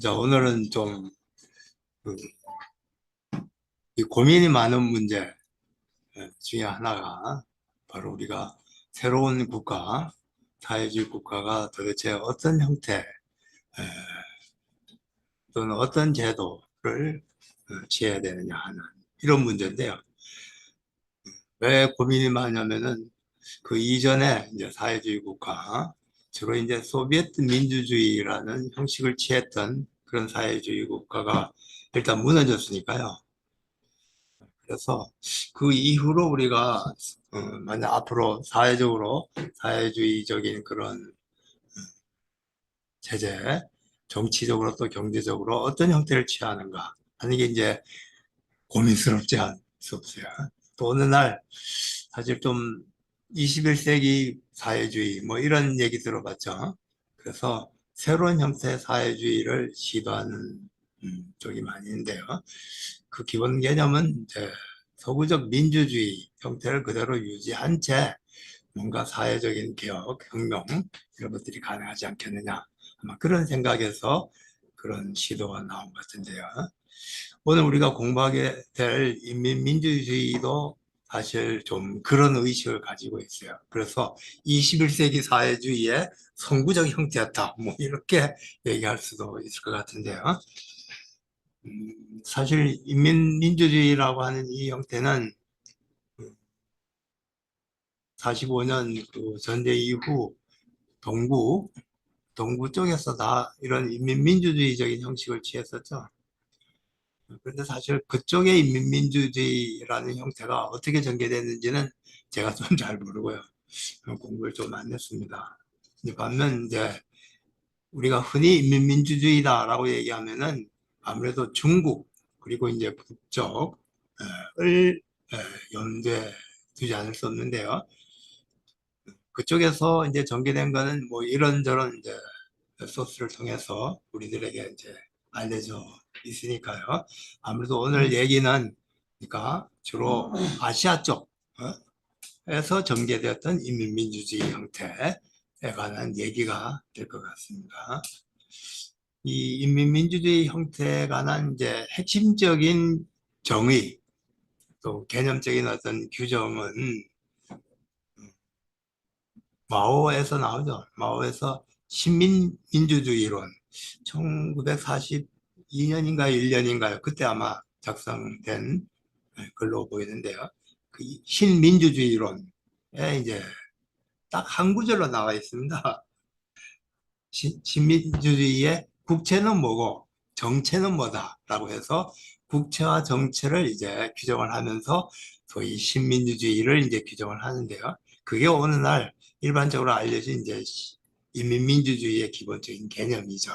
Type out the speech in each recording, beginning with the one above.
자, 오늘은 좀, 그, 이 고민이 많은 문제 중에 하나가 바로 우리가 새로운 국가, 사회주의 국가가 도대체 어떤 형태 또는 어떤 제도를 취해야 되느냐 하는 이런 문제인데요. 왜 고민이 많냐면은 그 이전에 이제 사회주의 국가, 주로 이제 소비에트 민주주의라는 형식을 취했던 그런 사회주의 국가가 일단 무너졌으니까요. 그래서 그 이후로 우리가 만약 앞으로 사회적으로 사회주의적인 그런 체제, 정치적으로 또 경제적으로 어떤 형태를 취하는가 하는 게 이제 고민스럽지 않을 수 없어요. 또 어느 날 사실 좀 21세기 사회주의 뭐 이런 얘기 들어봤죠. 그래서 새로운 형태의 사회주의를 시도하는 쪽이 많이 있는데요. 그 기본 개념은 이제 서구적 민주주의 형태를 그대로 유지한 채 뭔가 사회적인 개혁, 혁명 이런 것들이 가능하지 않겠느냐 아마 그런 생각에서 그런 시도가 나온 것 같은데요. 오늘 우리가 공부하게 될 인민민주주의도 사실 좀 그런 의식을 가지고 있어요. 그래서 21세기 사회주의의 선구적 형태였다. 뭐 이렇게 얘기할 수도 있을 것 같은데요. 사실 인민민주주의라고 하는 이 형태는 45년 그 전대 이후 동구, 동구 쪽에서 다 이런 인민민주주의적인 형식을 취했었죠. 그런데 사실 그쪽의 인민민주주의라는 형태가 어떻게 전개됐는지는 제가 좀 잘 모르고요. 공부를 좀 안 했습니다. 반면 이제 우리가 흔히 인민민주주의다라고 얘기하면은 아무래도 중국 그리고 이제 북쪽을 염두에 두지 않을 수 없는데요. 그쪽에서 이제 전개된 거는 뭐 이런저런 이제 소스를 통해서 우리들에게 이제 알려져 있으니까요. 아무래도 오늘 얘기는 그러니까 주로 아시아 쪽에서 전개되었던 인민민주주의 형태에 관한 얘기가 될 것 같습니다. 이 인민민주주의 형태에 관한 이제 핵심적인 정의 또 개념적인 어떤 규정은 마오에서 나오죠. 마오에서 신민민주주의론 1942년인가요? 1년인가요? 그때 아마 작성된 걸로 보이는데요. 그 신민주주의론에 이제 딱 한 구절로 나와 있습니다. 신민주주의의 국채는 뭐고 정체는 뭐다라고 해서 국채와 정체를 이제 규정을 하면서 소위 신민주주의를 이제 규정을 하는데요. 그게 어느 날 일반적으로 알려진 이제 인민민주주의의 기본적인 개념이죠.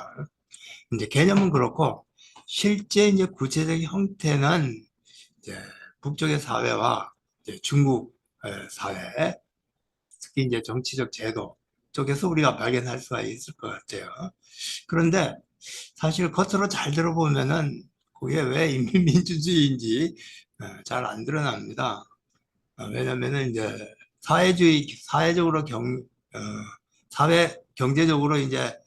이제 개념은 그렇고 실제 이제 구체적인 형태는 이제 북쪽의 사회와 이제 중국 사회, 특히 이제 정치적 제도 쪽에서 우리가 발견할 수가 있을 것 같아요. 그런데 사실 겉으로 잘 들어보면은 그게 왜 인민민주주의인지 잘 안 드러납니다. 왜냐면은 이제 사회적으로 사회, 경제적으로 이제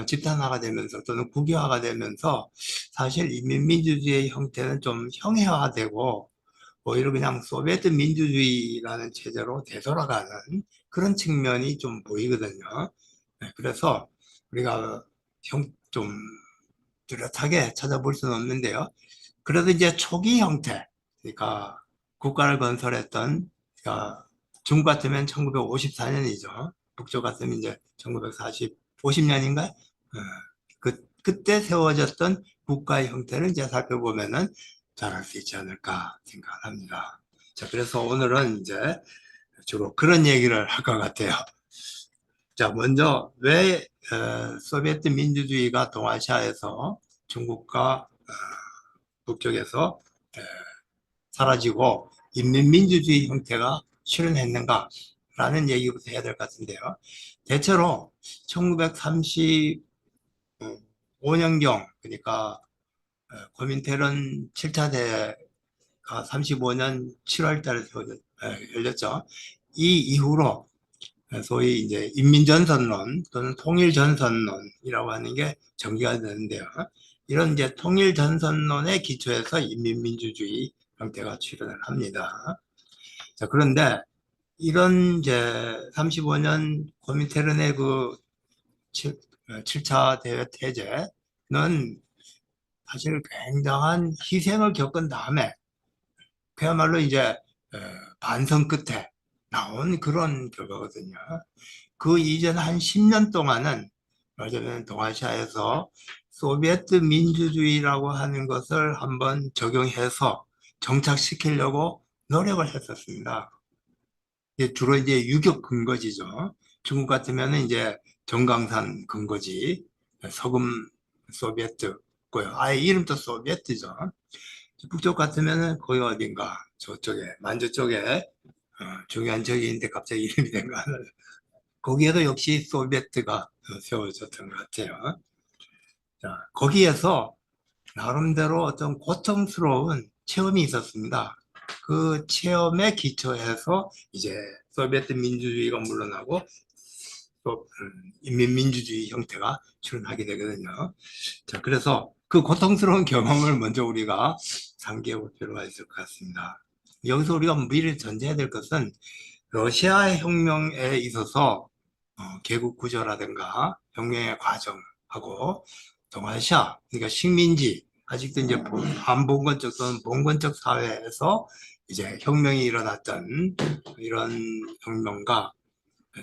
집단화가 되면서 또는 국유화가 되면서 사실 인민민주주의의 형태는 좀 형해화되고 오히려 그냥 소비에트 민주주의라는 체제로 되돌아가는 그런 측면이 좀 보이거든요. 그래서 우리가 좀 뚜렷하게 찾아볼 수는 없는데요. 그래도 이제 초기 형태, 그러니까 국가를 건설했던, 그러니까 중국 같으면 1954년이죠. 북쪽 같으면 이제 1940, 50년인가요? 그때 세워졌던 국가의 형태를 이제 살펴보면은 잘 알 수 있지 않을까 생각합니다. 자, 그래서 오늘은 이제 주로 그런 얘기를 할 것 같아요. 자, 먼저 왜 소비에트 민주주의가 동아시아에서 중국과 북쪽에서 에, 사라지고 인민민주주의 형태가 실현했는가라는 얘기부터 해야 될 것 같은데요. 대체로 1935년경, 그러니까 고민테런 7차 대회가 35년 7월 달에 열렸죠. 이 이후로 소위 이제 인민전선론 또는 통일전선론이라고 하는 게 전개가 되는데요. 이런 이제 통일전선론의 기초에서 인민민주주의 형태가 출현을 합니다. 자, 그런데 이런 이제 35년 코민테른의 그 7차 대외 태제는 사실 굉장한 희생을 겪은 다음에 그야말로 이제 반성 끝에 나온 그런 결과거든요. 그 이전 한 10년 동안은 말하자면 동아시아에서 소비에트 민주주의라고 하는 것을 한번 적용해서 정착시키려고 노력을 했었습니다. 주로 이제 유격 근거지죠. 중국 같으면 이제 정강산 근거지, 서금 소비에트고요. 아예 이름도 소비에트죠. 북쪽 같으면은 거기 어딘가 저쪽에 만주 쪽에 중요한 적인데 갑자기 이름이 된 거 하나. 거기에도 역시 소비에트가 세워졌던 것 같아요. 자, 거기에서 나름대로 어떤 고통스러운 체험이 있었습니다. 그 체험에 기초해서 이제 소비에트 민주주의가 물러나고 또 인민민주주의 형태가 출현하게 되거든요. 자, 그래서 그 고통스러운 경험을 먼저 우리가 상기해 볼 필요가 있을 것 같습니다. 여기서 우리가 미리 전제해야 될 것은 러시아 혁명에 있어서 개국 구조라든가 혁명의 과정하고 동아시아, 그러니까 식민지, 아직도 이제 반봉건적 또는 봉건적 사회에서 이제 혁명이 일어났던 이런 혁명과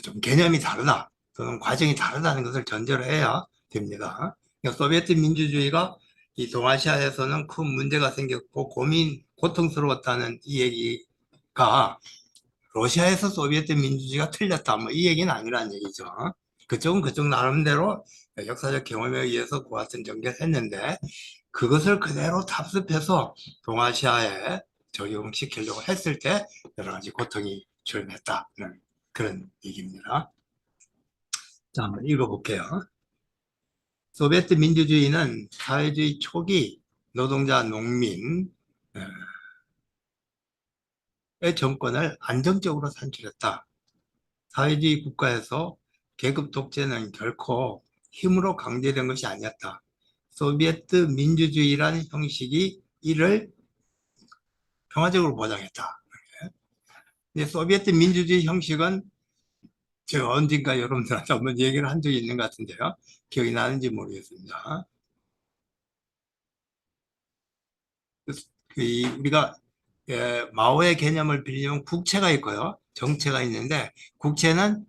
좀 개념이 다르다, 또는 과정이 다르다는 것을 전제로 해야 됩니다. 그러니까 소비에트 민주주의가 이 동아시아에서는 큰 문제가 생겼고 고통스러웠다는 이 얘기가 러시아에서 소비에트 민주주의가 틀렸다, 뭐 이 얘기는 아니라는 얘기죠. 그쪽은 그쪽 나름대로 역사적 경험에 의해서 그 같은 전개를 했는데 그것을 그대로 답습해서 동아시아에 적용시키려고 했을 때 여러 가지 고통이 출현했다는 그런 얘기입니다. 자, 한번 읽어볼게요. 소비에트 민주주의는 사회주의 초기 노동자 농민의 정권을 안정적으로 산출했다. 사회주의 국가에서 계급 독재는 결코 힘으로 강제된 것이 아니었다. 소비에트 민주주의라는 형식이 이를 평화적으로 보장했다. 근데 소비에트 민주주의 형식은 제가 언젠가 여러분들한테 한번 얘기를 한 적이 있는 것 같은데요. 기억이 나는지 모르겠습니다. 우리가 마오의 개념을 빌리면 국채가 있고요. 정체가 있는데 국채는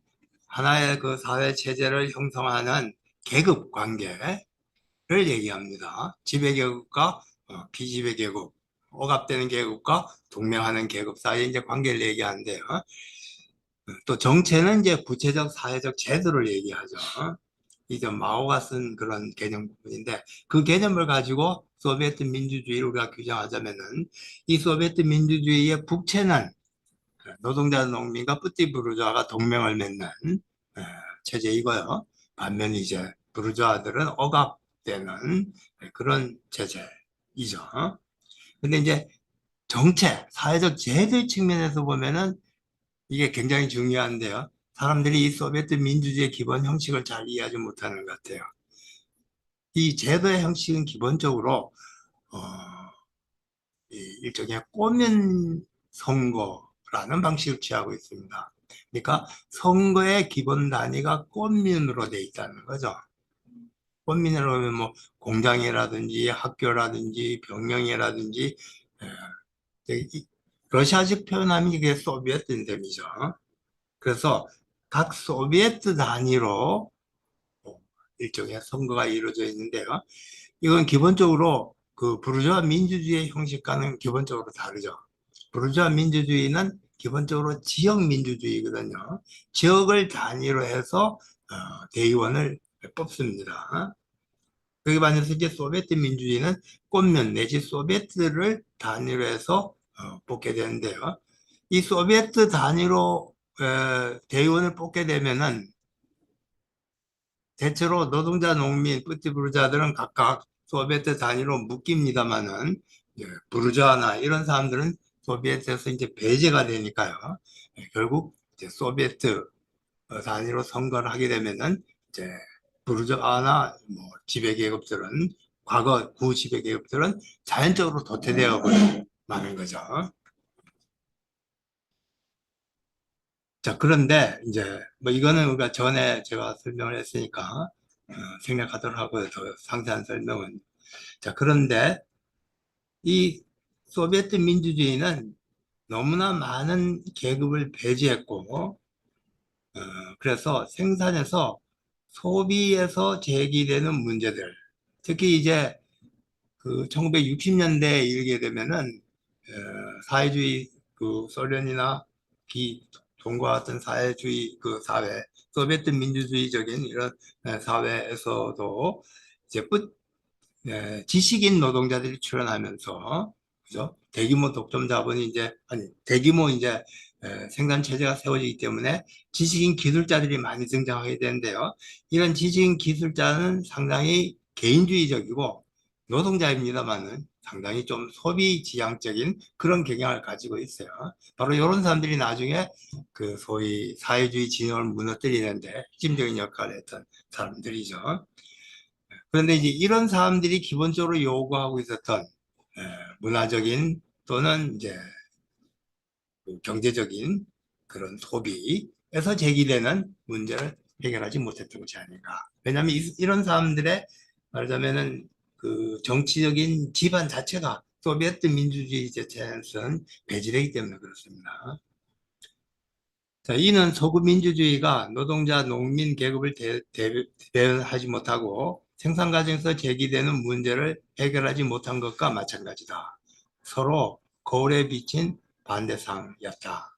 하나의 그 사회 체제를 형성하는 계급 관계를 얘기합니다. 지배계급과 비지배계급, 억압되는 계급과 동맹하는 계급 사이의 이제 관계를 얘기하는데요. 또 정체는 이제 구체적 사회적 제도를 얘기하죠. 이제 마오가 쓴 그런 개념 부분인데 그 개념을 가지고 소비에트 민주주의를 우리가 규정하자면은 이 소비에트 민주주의의 국채는 노동자 농민과 뿌띠부르주아가 동맹을 맺는 체제이고요. 반면 이제 부르주아들은 억압되는 그런 체제이죠. 근데 이제 정체, 사회적 제도의 측면에서 보면은 이게 굉장히 중요한데요. 사람들이 이 소비에트 민주주의의 기본 형식을 잘 이해하지 못하는 것 같아요. 이 제도의 형식은 기본적으로 어, 일종의 꼬면 선거라는 방식을 취하고 있습니다. 그러니까 선거의 기본 단위가 꽃민으로 돼 있다는 거죠. 꽃민으로 하면 뭐 공장이라든지 학교라든지 병영이라든지 러시아식 표현하면 이게 소비에트 셈이죠. 그래서 각 소비에트 단위로 일종의 선거가 이루어져 있는데요. 이건 기본적으로 그 부르주아 민주주의의 형식과는 기본적으로 다르죠. 부르주아 민주주의는 기본적으로 지역 민주주의거든요. 지역을 단위로 해서 대의원을 뽑습니다. 그에 반해서 이제 소비에트 민주주의는 꽃면 내지 소비에트를 단위로 해서 뽑게 되는데요. 이 소비에트 단위로 대의원을 뽑게 되면은 대체로 노동자, 농민, 뿌띠부르자들은 각각 소비에트 단위로 묶입니다만은 부르주아나 이런 사람들은 소비에트에서 이제 배제가 되니까요. 결국 이제 소비에트 단위로 선거를 하게 되면은 이제 부르주아나 뭐 지배계급들은 과거 구지배계급들은 자연적으로 도태되어 마는 거죠. 자, 그런데 이제 뭐 이거는 우리가 전에 제가 설명을 했으니까 생략하도록 하고요. 더 상세한 설명은. 자, 그런데 이 소비에트 민주주의는 너무나 많은 계급을 배제했고, 그래서 생산에서 소비에서 제기되는 문제들, 특히 이제 그 1960년대에 이르게 되면은 사회주의 그 소련이나 비동과 같은 사회주의 그 사회, 소비에트 민주주의적인 이런 사회에서도 이제 지식인 노동자들이 출현하면서 그죠? 대규모 독점 자본이 이제 아니 대규모 이제 생산 체제가 세워지기 때문에 지식인 기술자들이 많이 등장하게 되는데요. 이런 지식인 기술자는 상당히 개인주의적이고 노동자입니다만은 상당히 좀 소비 지향적인 그런 경향을 가지고 있어요. 바로 이런 사람들이 나중에 그 소위 사회주의 진영을 무너뜨리는데 핵심적인 역할을 했던 사람들이죠. 그런데 이제 이런 사람들이 기본적으로 요구하고 있었던 문화적인 또는 이제 그 경제적인 그런 소비에서 제기되는 문제를 해결하지 못했던 것이 아닌가. 왜냐하면 이런 사람들의 말하자면은 그 정치적인 기반 자체가 소비에트 민주주의 자체에서는 배제되기 때문에 그렇습니다. 자, 이는 서구 민주주의가 노동자, 농민 계급을 대변하지 못하고 생산 과정에서 제기되는 문제를 해결하지 못한 것과 마찬가지다. 서로 거울에 비친 반대상이었다.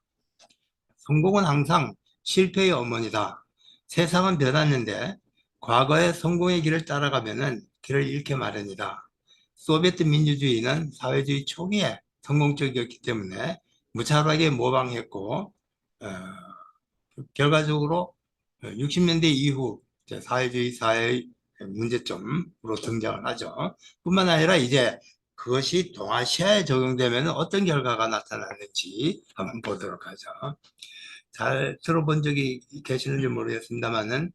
성공은 항상 실패의 어머니다. 세상은 변했는데 과거의 성공의 길을 따라가면은 길을 잃게 마련이다. 소비에트 민주주의는 사회주의 초기에 성공적이었기 때문에 무차별하게 모방했고 어, 결과적으로 60년대 이후 사회주의 사회의 문제점으로 등장을 하죠. 뿐만 아니라 이제 그것이 동아시아에 적용되면 어떤 결과가 나타나는지 한번 보도록 하죠. 잘 들어본 적이 계시는지 모르겠습니다만은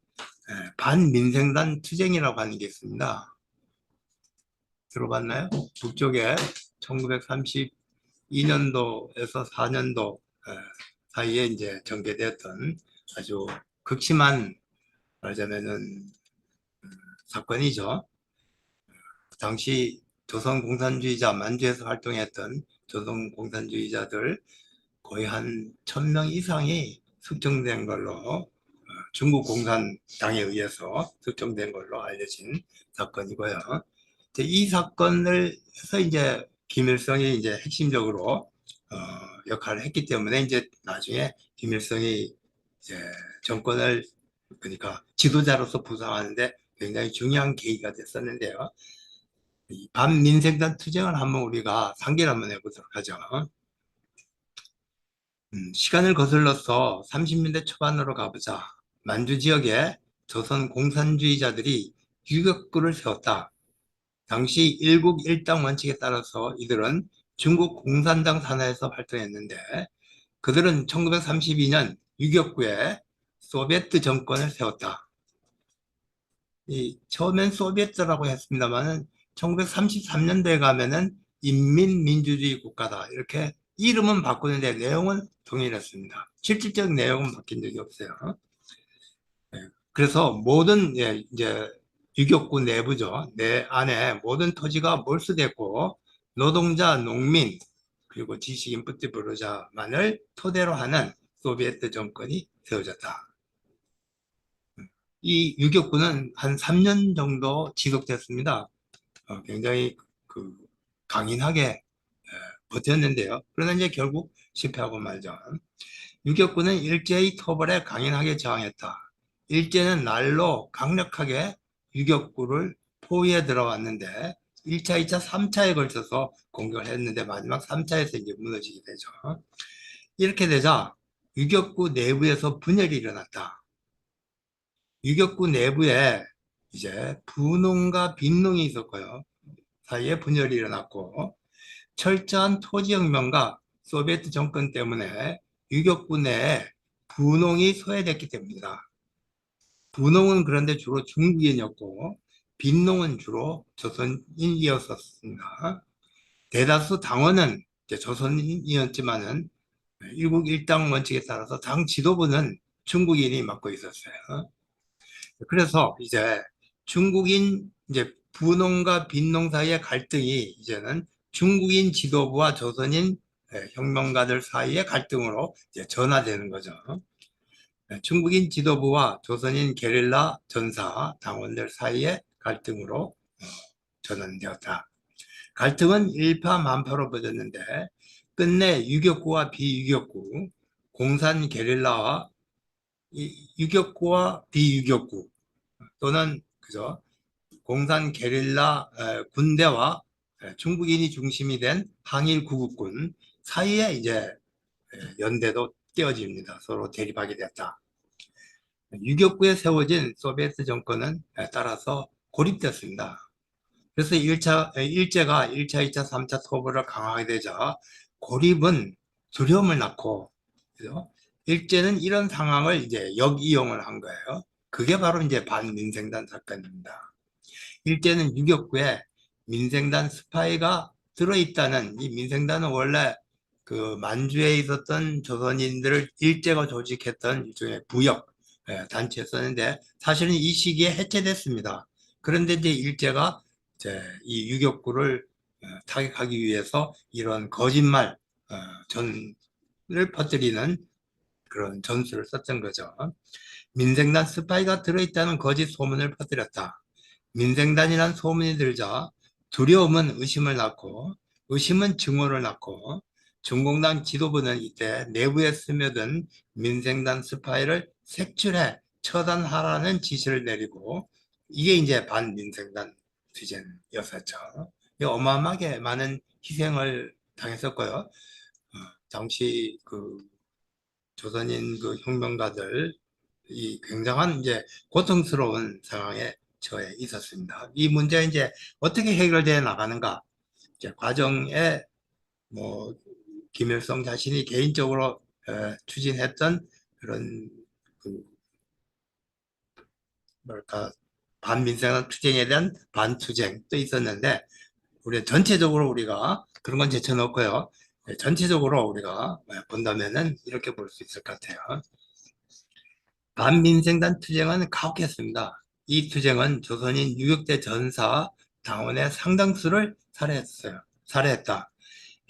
반민생단 투쟁이라고 하는 게 있습니다. 들어봤나요? 북쪽에 1932년도에서 4년도 사이에 이제 전개되었던 아주 극심한 말하자면은 사건이죠. 당시 조선공산주의자 만주에서 활동했던 조선공산주의자들 거의 한 1000명 이상이 숙청된 걸로 중국 공산당에 의해서 숙청된 걸로 알려진 사건이고요. 이 사건을 해서 이제 김일성이 이제 핵심적으로 역할을 했기 때문에 이제 나중에 김일성이 이제 정권을 그러니까 지도자로서 부상하는데 굉장히 중요한 계기가 됐었는데요. 이 반민생단 투쟁을 한번 우리가 상기를 한번 해보도록 하죠. 시간을 거슬러서 30년대 초반으로 가보자. 만주 지역에 조선 공산주의자들이 유격구를 세웠다. 당시 일국 일당 원칙에 따라서 이들은 중국 공산당 산하에서 활동했는데 그들은 1932년 유격구에 소비에트 정권을 세웠다. 처음엔 소비에트라고 했습니다만은 1933년도에 가면은 인민민주주의 국가다. 이렇게 이름은 바꾸는데 내용은 동일했습니다. 실질적 내용은 바뀐 적이 없어요. 그래서 모든 이제 유격구 내부죠. 내 안에 모든 토지가 몰수됐고 노동자, 농민 그리고 지식인 뿌띠부르자만을 토대로 하는 소비에트 정권이 세워졌다. 이 유격구는 한 3년 정도 지속됐습니다. 굉장히 그 강인하게 버텼는데요. 그러나 이제 결국 실패하고 말죠. 유격군은 일제의 토벌에 강인하게 저항했다. 일제는 날로 강력하게 유격구를 포위해 들어왔는데 1차, 2차, 3차에 걸쳐서 공격을 했는데 마지막 3차에서 이제 무너지게 되죠. 이렇게 되자 유격구 내부에서 분열이 일어났다. 유격구 내부에 이제 분홍과 빈농이 있었고요. 사이에 분열이 일어났고 철저한 토지혁명과 소비에트 정권 때문에 유격부 내에 분홍이 소외됐기 때문이다. 분홍은 그런데 주로 중국인이었고 빈농은 주로 조선인이었습니다. 대다수 당원은 이제 조선인이었지만은 일국 일당 원칙에 따라서 당 지도부는 중국인이 맡고 있었어요. 그래서 이제 중국인 이제 분홍과 빈농 사이의 갈등이 이제는 중국인 지도부와 조선인 혁명가들 사이의 갈등으로 이제 전화되는 거죠. 중국인 지도부와 조선인 게릴라 전사 당원들 사이의 갈등으로 전환되었다. 갈등은 일파만파로 벌어졌는데 끝내 유격구와 비유격구, 공산 게릴라와 유격구와 비유격구 또는 그죠 공산 게릴라 군대와 중국인이 중심이 된 항일 구국군 사이에 이제 연대도 깨어집니다. 서로 대립하게 됐다. 유격구에 세워진 소비에트 정권은 따라서 고립됐습니다. 그래서 일제가 1차, 2차, 3차 토벌을 강하게 되자 고립은 두려움을 낳고, 그죠? 일제는 이런 상황을 이제 역이용을 한 거예요. 그게 바로 이제 반민생단 사건입니다. 일제는 유격구에 민생단 스파이가 들어있다는, 이 민생단은 원래 그 만주에 있었던 조선인들을 일제가 조직했던 일종의 부역 단체였었는데 사실은 이 시기에 해체됐습니다. 그런데 이제 일제가 이제 이 유격구를 타격하기 위해서 이런 거짓말 전을 퍼뜨리는 그런 전술을 썼던 거죠. 민생단 스파이가 들어있다는 거짓 소문을 퍼뜨렸다. 민생단이란 소문이 들자 두려움은 의심을 낳고 의심은 증오를 낳고 중공당 지도부는 이때 내부에 스며든 민생단 스파이를 색출해 처단하라는 지시를 내리고 이게 이제 반민생단 투쟁이었었죠. 어마어마하게 많은 희생을 당했었고요. 당시 그 조선인 그 혁명가들 이 굉장한 이제 고통스러운 상황에 처해 있었습니다. 이 문제가 이제 어떻게 해결되어 나가는가? 이제 과정에 뭐 김일성 자신이 개인적으로 추진했던 그런 그 뭐랄까 반민생한 투쟁에 대한 반투쟁도 있었는데 우리 전체적으로 우리가 그런 건 제쳐놓고요. 전체적으로 우리가 본다면은 이렇게 볼 수 있을 것 같아요. 반민생단 투쟁은 가혹했습니다. 이 투쟁은 조선인 유격대 전사 당원의 상당수를 살해했어요. 살해했다.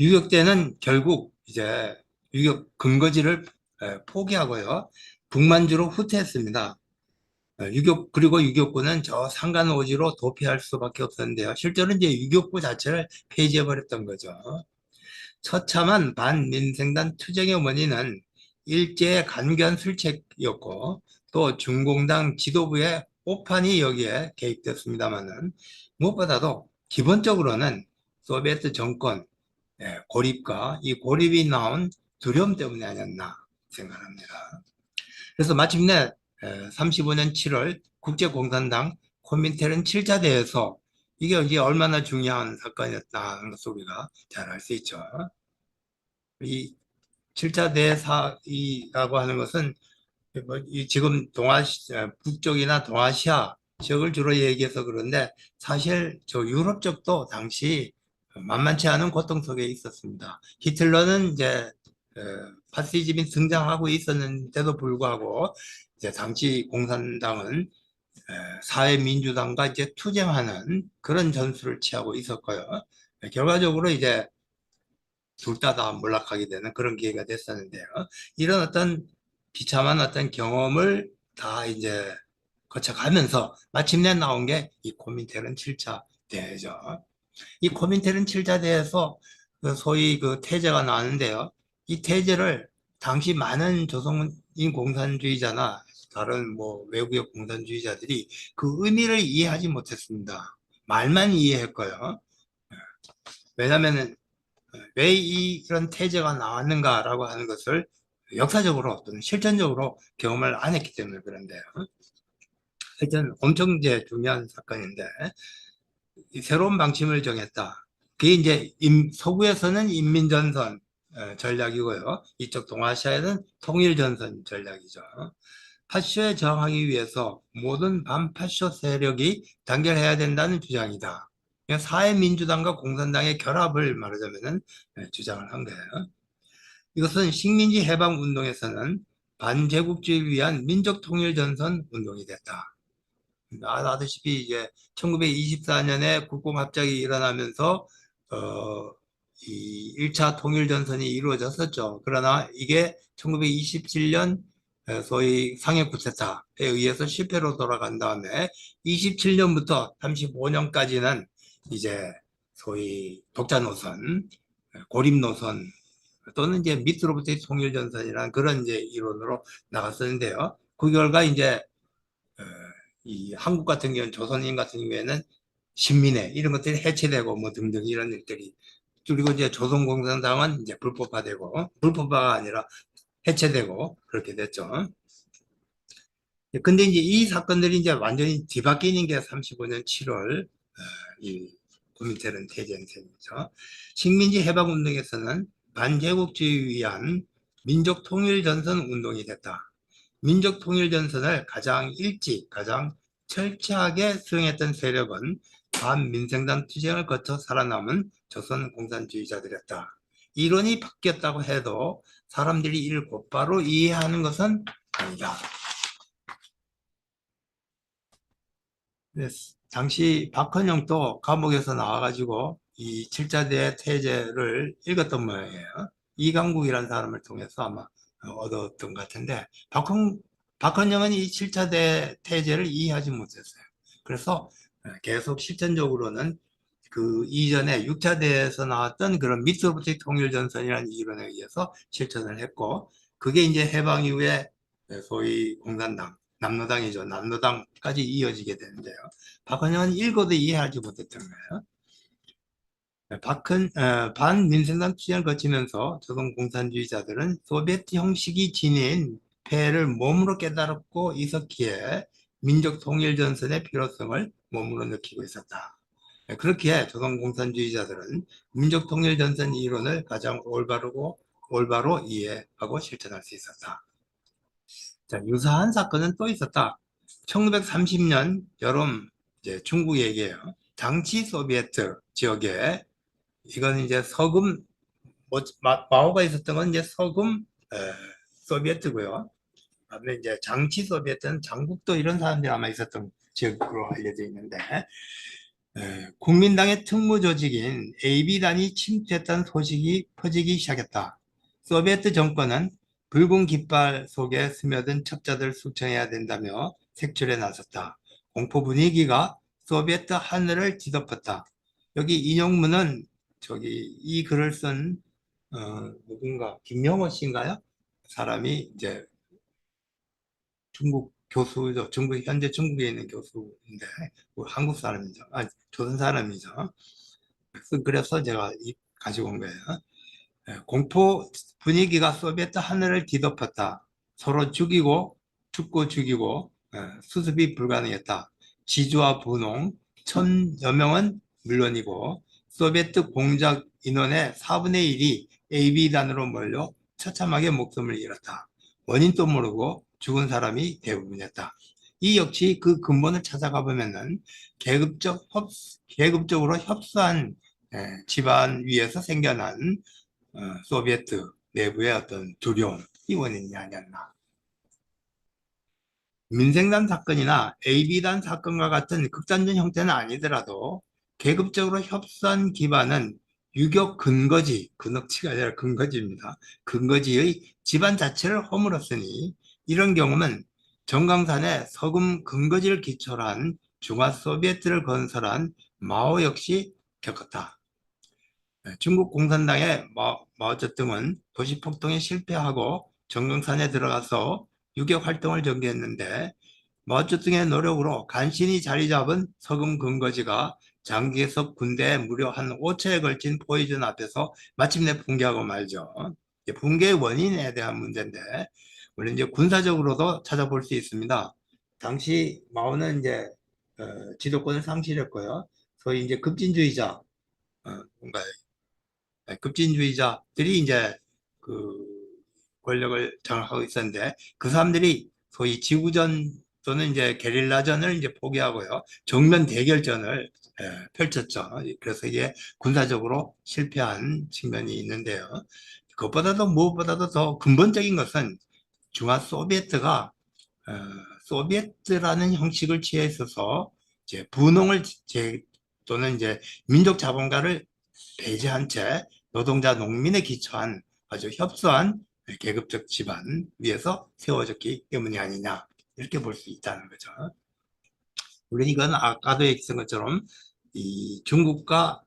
유격대는 결국 이제 유격 근거지를 포기하고요. 북만주로 후퇴했습니다. 그리고 유격부는 저 상간오지로 도피할 수밖에 없었는데요. 실제로 이제 유격부 자체를 폐지해버렸던 거죠. 처참한 반민생단 투쟁의 원인은 일제의 간교한 술책이었고 또 중공당 지도부의 오판이 여기에 개입됐습니다마는 무엇보다도 기본적으로는 소비에트 정권 고립과 이 고립이 나온 두려움 때문이 아니었나 생각합니다. 그래서 마침내 35년 7월 국제공산당 코민테른 7차 대회에서 이게 얼마나 중요한 사건이었다 하는 것을 우리가 잘 알 수 있죠. 이 7차 대사이라고 하는 것은 지금 북쪽이나 동아시아 지역을 주로 얘기해서 그런데 사실 저 유럽 쪽도 당시 만만치 않은 고통 속에 있었습니다. 히틀러는 이제 파시즘이 등장하고 있었는데도 불구하고 이제 당시 공산당은 사회민주당과 이제 투쟁하는 그런 전술을 취하고 있었고요. 결과적으로 이제 둘 다 몰락하게 되는 그런 기회가 됐었는데요. 이런 어떤 비참한 어떤 경험을 다 이제 거쳐가면서 마침내 나온 게 이 코민테른 7차 대회죠. 이 코민테른 7차 대회에서 그 소위 그 태제가 나왔는데요. 이 태제를 당시 많은 조선인 공산주의자나 다른 뭐 외국의 공산주의자들이 그 의미를 이해하지 못했습니다. 말만 이해했고요. 왜냐하면 왜 이런 태제가 나왔는가라고 하는 것을 역사적으로 또는 실전적으로 경험을 안 했기 때문에 그런데요. 하여튼 엄청 이제 중요한 사건인데 새로운 방침을 정했다. 그게 이제 서구에서는 인민전선, 전략이고요. 이쪽 동아시아에는 통일전선 전략이죠. 파쇼에 저항하기 위해서 모든 반파쇼 세력이 단결해야 된다는 주장이다. 그러니까 사회민주당과 공산당의 결합을 말하자면은 주장을 한 거예요. 이것은 식민지 해방 운동에서는 반제국주의를 위한 민족통일전선 운동이 됐다. 아다시피 이제 1924년에 국공합작이 일어나면서 이 1차 통일전선이 이루어졌었죠. 그러나 이게 1927년 소위 상해 쿠데타에 의해서 실패로 돌아간 다음에 27년부터 35년까지는 이제 소위 독자 노선, 고립 노선 또는 이제 밑으로부터의 통일전선이라는 그런 이제 이론으로 나갔었는데요. 그 결과 이제 어, 이 한국 같은 경우는 조선인 같은 경우에는 신민회 이런 것들이 해체되고 뭐 등등 이런 일들이 그리고 이제 조선공산당은 이제 불법화되고 불법화가 아니라 해체되고 그렇게 됐죠. 근데 이제 이 사건들이 이제 완전히 뒤바뀌는 게 35년 7월 이 고민테른 대전쟁이죠. 식민지 해방운동에서는 반제국주의 위한 민족통일전선 운동이 됐다. 민족통일전선을 가장 일찍, 가장 철저하게 수행했던 세력은 반민생당 투쟁을 거쳐 살아남은 조선공산주의자들이었다. 이론이 바뀌었다고 해도 사람들이 이를 곧바로 이해하는 것은 아니다. 당시 박헌영도 감옥에서 나와가지고 이 칠자대 태제를 읽었던 모양이에요. 이강국이라는 사람을 통해서 아마 얻었던 것 같은데 박헌영은 이 칠자대 태제를 이해하지 못했어요. 그래서 계속 실전적으로는 그 이전에 6차대에서 나왔던 그런 밑으로부터의 통일전선이라는 이론에 의해서 실천을 했고 그게 이제 해방 이후에 소위 공산당 남로당이죠. 남로당까지 이어지게 되는데요. 박헌영은 읽어도 이해하지 못했던 거예요. 반민생당 투쟁을 거치면서 조선 공산주의자들은 소비에트 형식이 지닌 폐해를 몸으로 깨달았고 있었기에 민족 통일 전선의 필요성을 몸으로 느끼고 있었다. 그렇기에 조선 공산주의자들은 민족 통일 전선 이론을 가장 올바로 이해하고 실천할 수 있었다. 자, 유사한 사건은 또 있었다. 1930년 여름 이제 중국 얘기예요. 장치 소비에트 지역에 이건 이제 서금 마오가 있었던 건 이제 서금 소비에트고요. 그다음에 이제 장치 소비에트는 장국도 이런 사람들이 아마 있었던 지역으로 알려져 있는데 국민당의 특무 조직인 AB단이 침투했다는 소식이 퍼지기 시작했다. 소비에트 정권은 붉은 깃발 속에 스며든 첩자들 숙청해야 된다며 색출에 나섰다. 공포 분위기가 소비에트 하늘을 뒤덮었다. 여기 인용문은 저기 이 글을 쓴 누군가 김명호 씨인가요? 사람이 이제 중국 교수죠. 현재 중국에 있는 교수인데 한국 사람이죠. 조선 사람이죠. 그래서 제가 가지고 온 거예요. 공포 분위기가 소비에트 하늘을 뒤덮었다. 서로 죽고 죽이고 수습이 불가능했다. 지주와 분홍 1000여 명은 물론이고 소비에트 공작 인원의 4분의 1이 AB단으로 몰려 처참하게 목숨을 잃었다. 원인도 모르고 죽은 사람이 대부분이었다. 이 역시 그 근본을 찾아가 보면은 계급적으로 협소한 집안 위에서 생겨난 소비에트 내부의 어떤 두려움이 원인이 아니었나. 민생단 사건이나 AB단 사건과 같은 극단적 형태는 아니더라도 계급적으로 협소한 기반은 유교 근거지가 아니라 근거지입니다. 근거지의 집안 자체를 허물었으니 이런 경우는 정강산에 서금 근거지를 기초로 한 중화 소비에트를 건설한 마오 역시 겪었다. 중국 공산당의 마오쩌둥은 도시폭동에 실패하고 정강산에 들어가서 유격 활동을 전개했는데 마오쩌둥의 노력으로 간신히 자리 잡은 서금 근거지가 장기에서 군대에 무려 한 5차에 걸친 포위전 앞에서 마침내 붕괴하고 말죠. 붕괴의 원인에 대한 문제인데 물론 이제 군사적으로도 찾아볼 수 있습니다. 당시 마오는 이제 지도권을 상실했고요. 소위 이제 급진주의자 뭔가 급진주의자들이 이제 그 권력을 장악하고 있었는데 그 사람들이 소위 지구전 또는 이제 게릴라전을 이제 포기하고요. 정면 대결전을 펼쳤죠. 그래서 이게 군사적으로 실패한 측면이 있는데요. 그것보다도 무엇보다도 더 근본적인 것은 중화 소비에트가 어, 소비에트라는 형식을 취해 있어서 이제 분홍을 또는 이제 민족 자본가를 배제한 채 노동자 농민에 기초한 아주 협소한 계급적 집안 위에서 세워졌기 때문이 아니냐 이렇게 볼 수 있다는 거죠. 물론 이건 아까도 얘기했던 것처럼 이 중국과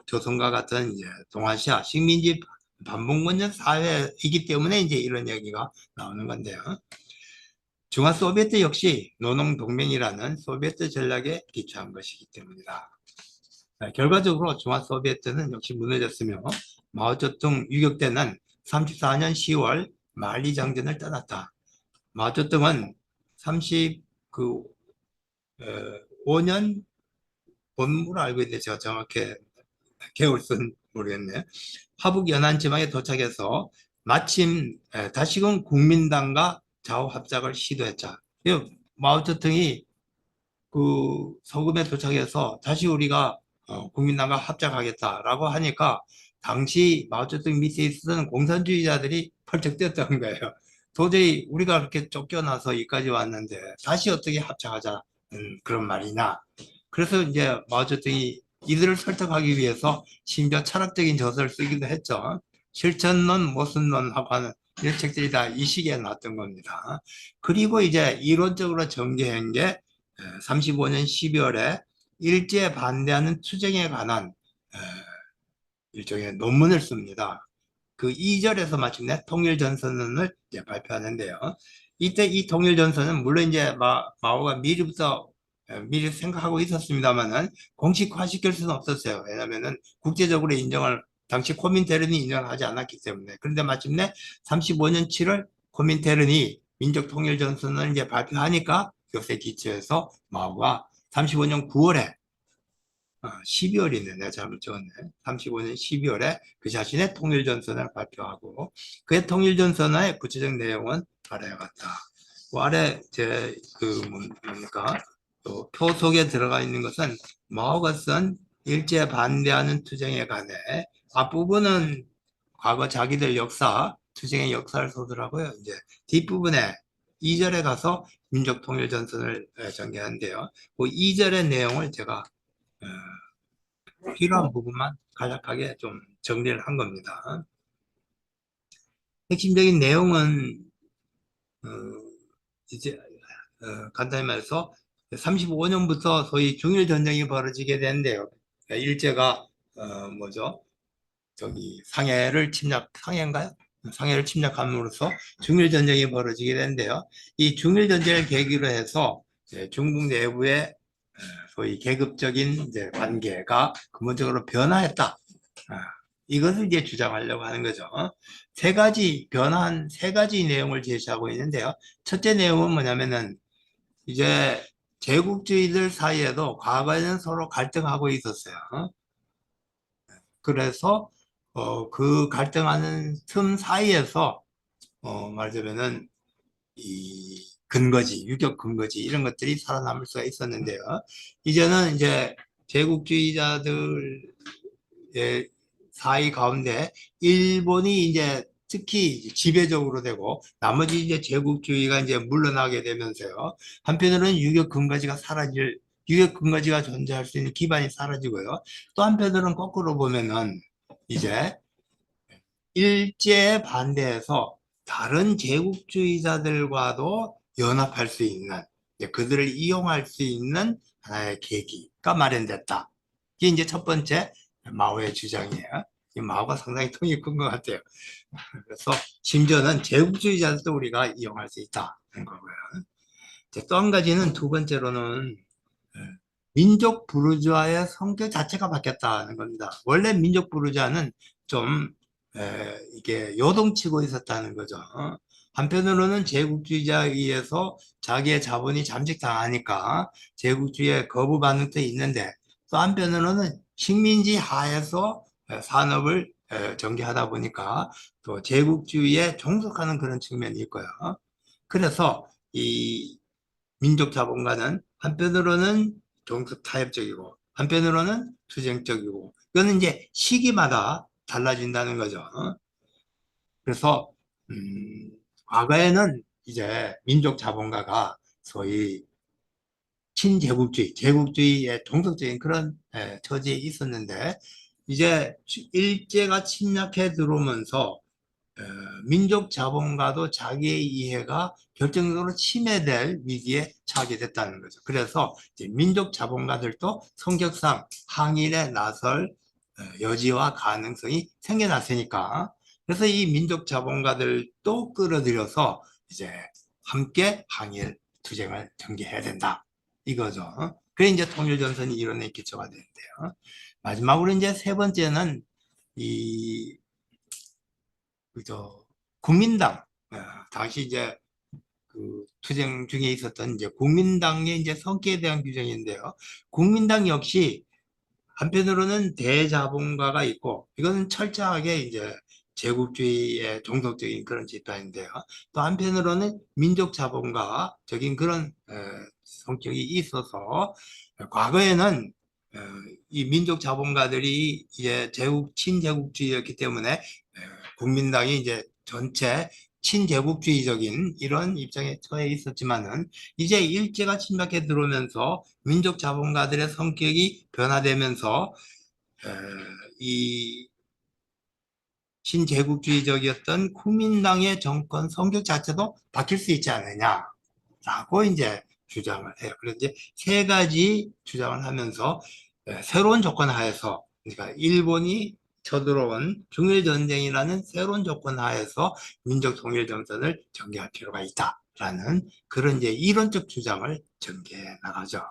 조선과 같은 이제 동아시아 식민지 반복문전 사회이기 때문에 이제 이런 얘기가 나오는 건데요. 중화 소비에트 역시 노농동맹이라는 소비에트 전략에 기초한 것이기 때문이다. 결과적으로 중화 소비에트는 역시 무너졌으며 마오쩌둥 유격 때는 34년 10월 만리장전을 떠났다. 마오쩌둥은 35년 본무를 알고 있는데 제가 정확히 개월 쓴 모르겠네. 화북 연안 지방에 도착해서 마침 다시금 국민당과 좌우 합작을 시도했자. 마오쩌둥이 그 서금에 도착해서 다시 우리가 국민당과 합작하겠다라고 하니까 당시 마오쩌둥 밑에 있었던 공산주의자들이 펄쩍 뛰었던 거예요. 도저히 우리가 그렇게 쫓겨나서 여기까지 왔는데 다시 어떻게 합작하자는 그런 말이냐. 그래서 이제 마오쩌둥이 이들을 설득하기 위해서 심지어 철학적인 저서를 쓰기도 했죠. 실천론, 모순론하고 하는 이런 책들이 다 이 시기에 나왔던 겁니다. 그리고 이제 이론적으로 전개한 게 35년 12월에 일제에 반대하는 투쟁에 관한 일종의 논문을 씁니다. 그 2절에서 마침내 통일전선을 이제 발표하는데요. 이때 이 통일전선은 물론 이제 마오가 미리 생각하고 있었습니다만은 공식화시킬 수는 없었어요. 왜냐면은 국제적으로 인정을 당시 코민테른이 인정하지 않았기 때문에. 그런데 마침내 35년 7월 코민테른이 민족통일전선을 이제 발표하니까 그것에 기초해서 마오가 35년 9월에 12월이네. 내가 잘못 적었네. 35년 12월에 그 자신의 통일전선을 발표하고 그의 통일전선의 구체적 내용은 아래와 같다. 그 아래 뭡니까? 또 표 속에 들어가 있는 것은 마오가 쓴 일제 반대하는 투쟁에 관해 앞부분은 과거 자기들 역사, 투쟁의 역사를 소들하고요. 이제 뒷부분에 2절에 가서 민족통일전선을 전개하는데요. 그 2절의 내용을 제가 필요한 부분만 간략하게 좀 정리를 한 겁니다. 핵심적인 내용은 어, 이제 간단히 말해서 35년부터 소위 중일 전쟁이 벌어지게 되는데요. 일제가 뭐죠? 저기 상해인가요? 상해를 침략함으로써 중일 전쟁이 벌어지게 되는데요. 이 중일 전쟁을 계기로 해서 중국 내부의 소위 계급적인 이제 관계가 근본적으로 변화했다. 이것을 이제 주장하려고 하는 거죠. 변화한 세 가지 내용을 제시하고 있는데요. 첫째 내용은 뭐냐면은 이제 제국주의들 사이에도 과거에는 서로 갈등하고 있었어요. 그래서 그 갈등하는 틈 사이에서 말하자면은 이 근거지, 유격 근거지 이런 것들이 살아남을 수가 있었는데요. 이제는 이제 제국주의자들의 사이 가운데 일본이 이제 특히 지배적으로 되고 나머지 이제 제국주의가 이제 물러나게 되면서요. 한편으로는 유격 근거지가 존재할 수 있는 기반이 사라지고요. 또 한편으로는 거꾸로 보면은 이제 일제에 반대해서 다른 제국주의자들과도 연합할 수 있는, 그들을 이용할 수 있는 하나의 계기가 마련됐다. 이게 이제 첫 번째 마오의 주장이에요. 이 마오가 상당히 통이 큰 것 같아요. 그래서 심지어는 제국주의자들도 우리가 이용할 수 있다는 거고요. 또 한 가지는 두 번째로는 민족 부르주아의 성격 자체가 바뀌었다는 겁니다. 원래 민족 부르주아는 좀 이게 요동치고 있었다는 거죠. 한편으로는 제국주의자에 의해서 자기의 자본이 잠식당하니까 제국주의의 거부 반응도 있는데 또 한편으로는 식민지 하에서 산업을 전개하다 보니까 또 제국주의에 종속하는 그런 측면이 있고요. 그래서 이 민족 자본가는 한편으로는 종속 타협적이고 한편으로는 투쟁적이고 이거는 이제 시기마다 달라진다는 거죠. 그래서 과거에는 이제 민족 자본가가 소위 친제국주의, 제국주의의 종속적인 그런 처지에 있었는데 이제 일제가 침략해 들어오면서 어, 민족 자본가도 자기의 이해가 결정적으로 침해될 위기에 처하게 됐다는 거죠. 그래서 이제 민족 자본가들도 성격상 항일에 나설 여지와 가능성이 생겨났으니까 그래서 이 민족 자본가들도 끌어들여서 이제 함께 항일 투쟁을 전개해야 된다. 이거죠. 그래 이제 통일전선이 이론의 기초가 되는데요. 마지막으로 이제 세 번째는 이 그저 국민당 당시 이제 그 투쟁 중에 있었던 이제 국민당의 이제 성격에 대한 규정인데요. 국민당 역시 한편으로는 대자본가가 있고 이거는 철저하게 이제 제국주의의 종속적인 그런 집단인데요. 또 한편으로는 민족자본가적인 그런 성격이 있어서 과거에는 어, 이 민족자본가들이 이제 친제국주의였기 때문에 국민당이 이제 전체 친제국주의적인 이런 입장에 처해 있었지만은 이제 일제가 침략해 들어오면서 민족 자본가들의 성격이 변화되면서 이 신제국주의적이었던 국민당의 정권 성격 자체도 바뀔 수 있지 않느냐라고 이제 주장을 해요. 그래서 이제 세 가지 주장을 하면서 새로운 조건 하에서 그러니까 일본이 쳐들어온 중일전쟁이라는 새로운 조건 하에서 민족 통일정선을 전개할 필요가 있다라는 그런 이제 이론적 주장을 전개해 나가죠.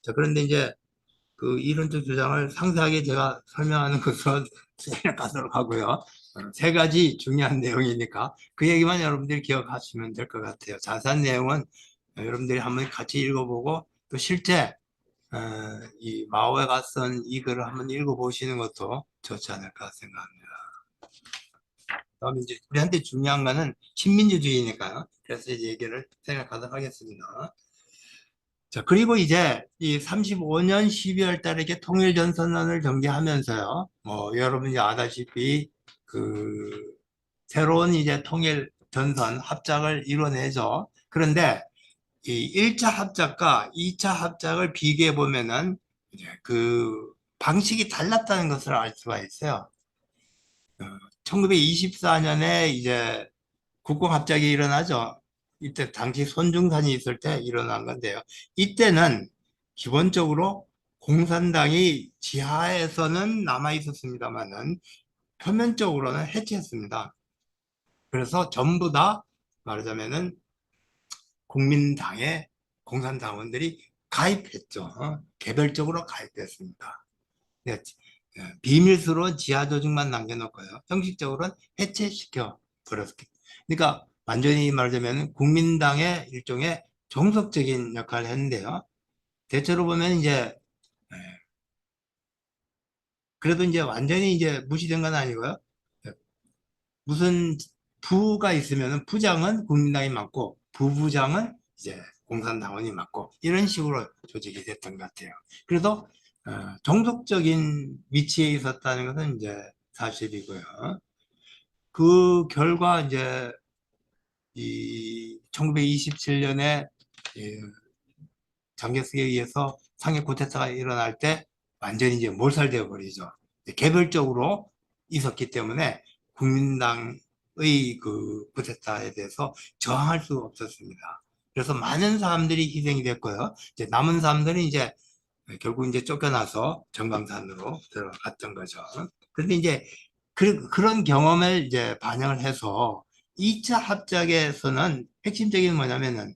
자, 그런데 이제 그 이론적 주장을 상세하게 제가 설명하는 것으로 생각하도록 하고요. 세 가지 중요한 내용이니까 그 얘기만 여러분들이 기억하시면 될 것 같아요. 자세한 내용은 여러분들이 한번 같이 읽어보고 또 실제 이 마오에 갓선 이 글을 한번 읽어보시는 것도 좋지 않을까 생각합니다. 다음에 이제 우리한테 중요한 거는 신민주주의니까요. 그래서 이제 얘기를 생각하도록 하겠습니다. 자, 그리고 이제 이 35년 12월 달에 이렇게 통일전선언을 전개하면서요, 뭐, 여러분이 아다시피 그, 새로운 이제 통일전선 합작을 이뤄내죠. 그런데 이 1차 합작과 2차 합작을 비교해 보면은 이제 그 방식이 달랐다는 것을 알 수가 있어요. 1924년에 이제 국공합작이 일어나죠. 이때 당시 손중산이 있을 때 일어난 건데요. 이때는 기본적으로 공산당이 지하에서는 남아 있었습니다만은 표면적으로는 해체했습니다. 그래서 전부 다 말하자면은 국민당에 공산당원들이 가입했죠. 개별적으로 가입했습니다. 네, 비밀스러운 지하 조직만 남겨놓고요. 형식적으로는 해체시켜 버렸기. 그러니까 완전히 말하자면 국민당의 일종의 종속적인 역할을 했는데요. 대체로 보면 이제 그래도 이제 완전히 이제 무시된 건 아니고요. 무슨 부가 있으면 부장은 국민당이 맡고 부부장은 이제 공산당원이 맡고 이런 식으로 조직이 됐던 것 같아요. 그래서 종속적인 위치에 있었다는 것은 이제 사실이고요. 그 결과 이제 이 1927년에 장개석에 의해서 상해 쿠데타가 일어날 때 완전히 이제 몰살되어 버리죠. 개별적으로 있었기 때문에 국민당의 그 쿠데타에 대해서 저항할 수 없었습니다. 그래서 많은 사람들이 희생이 됐고요. 이제 남은 사람들은 이제 결국 이제 쫓겨나서 정강산으로 들어갔던 거죠. 그런데 이제 그런 경험을 이제 반영을 해서 2차 합작에서는 핵심적인 뭐냐면은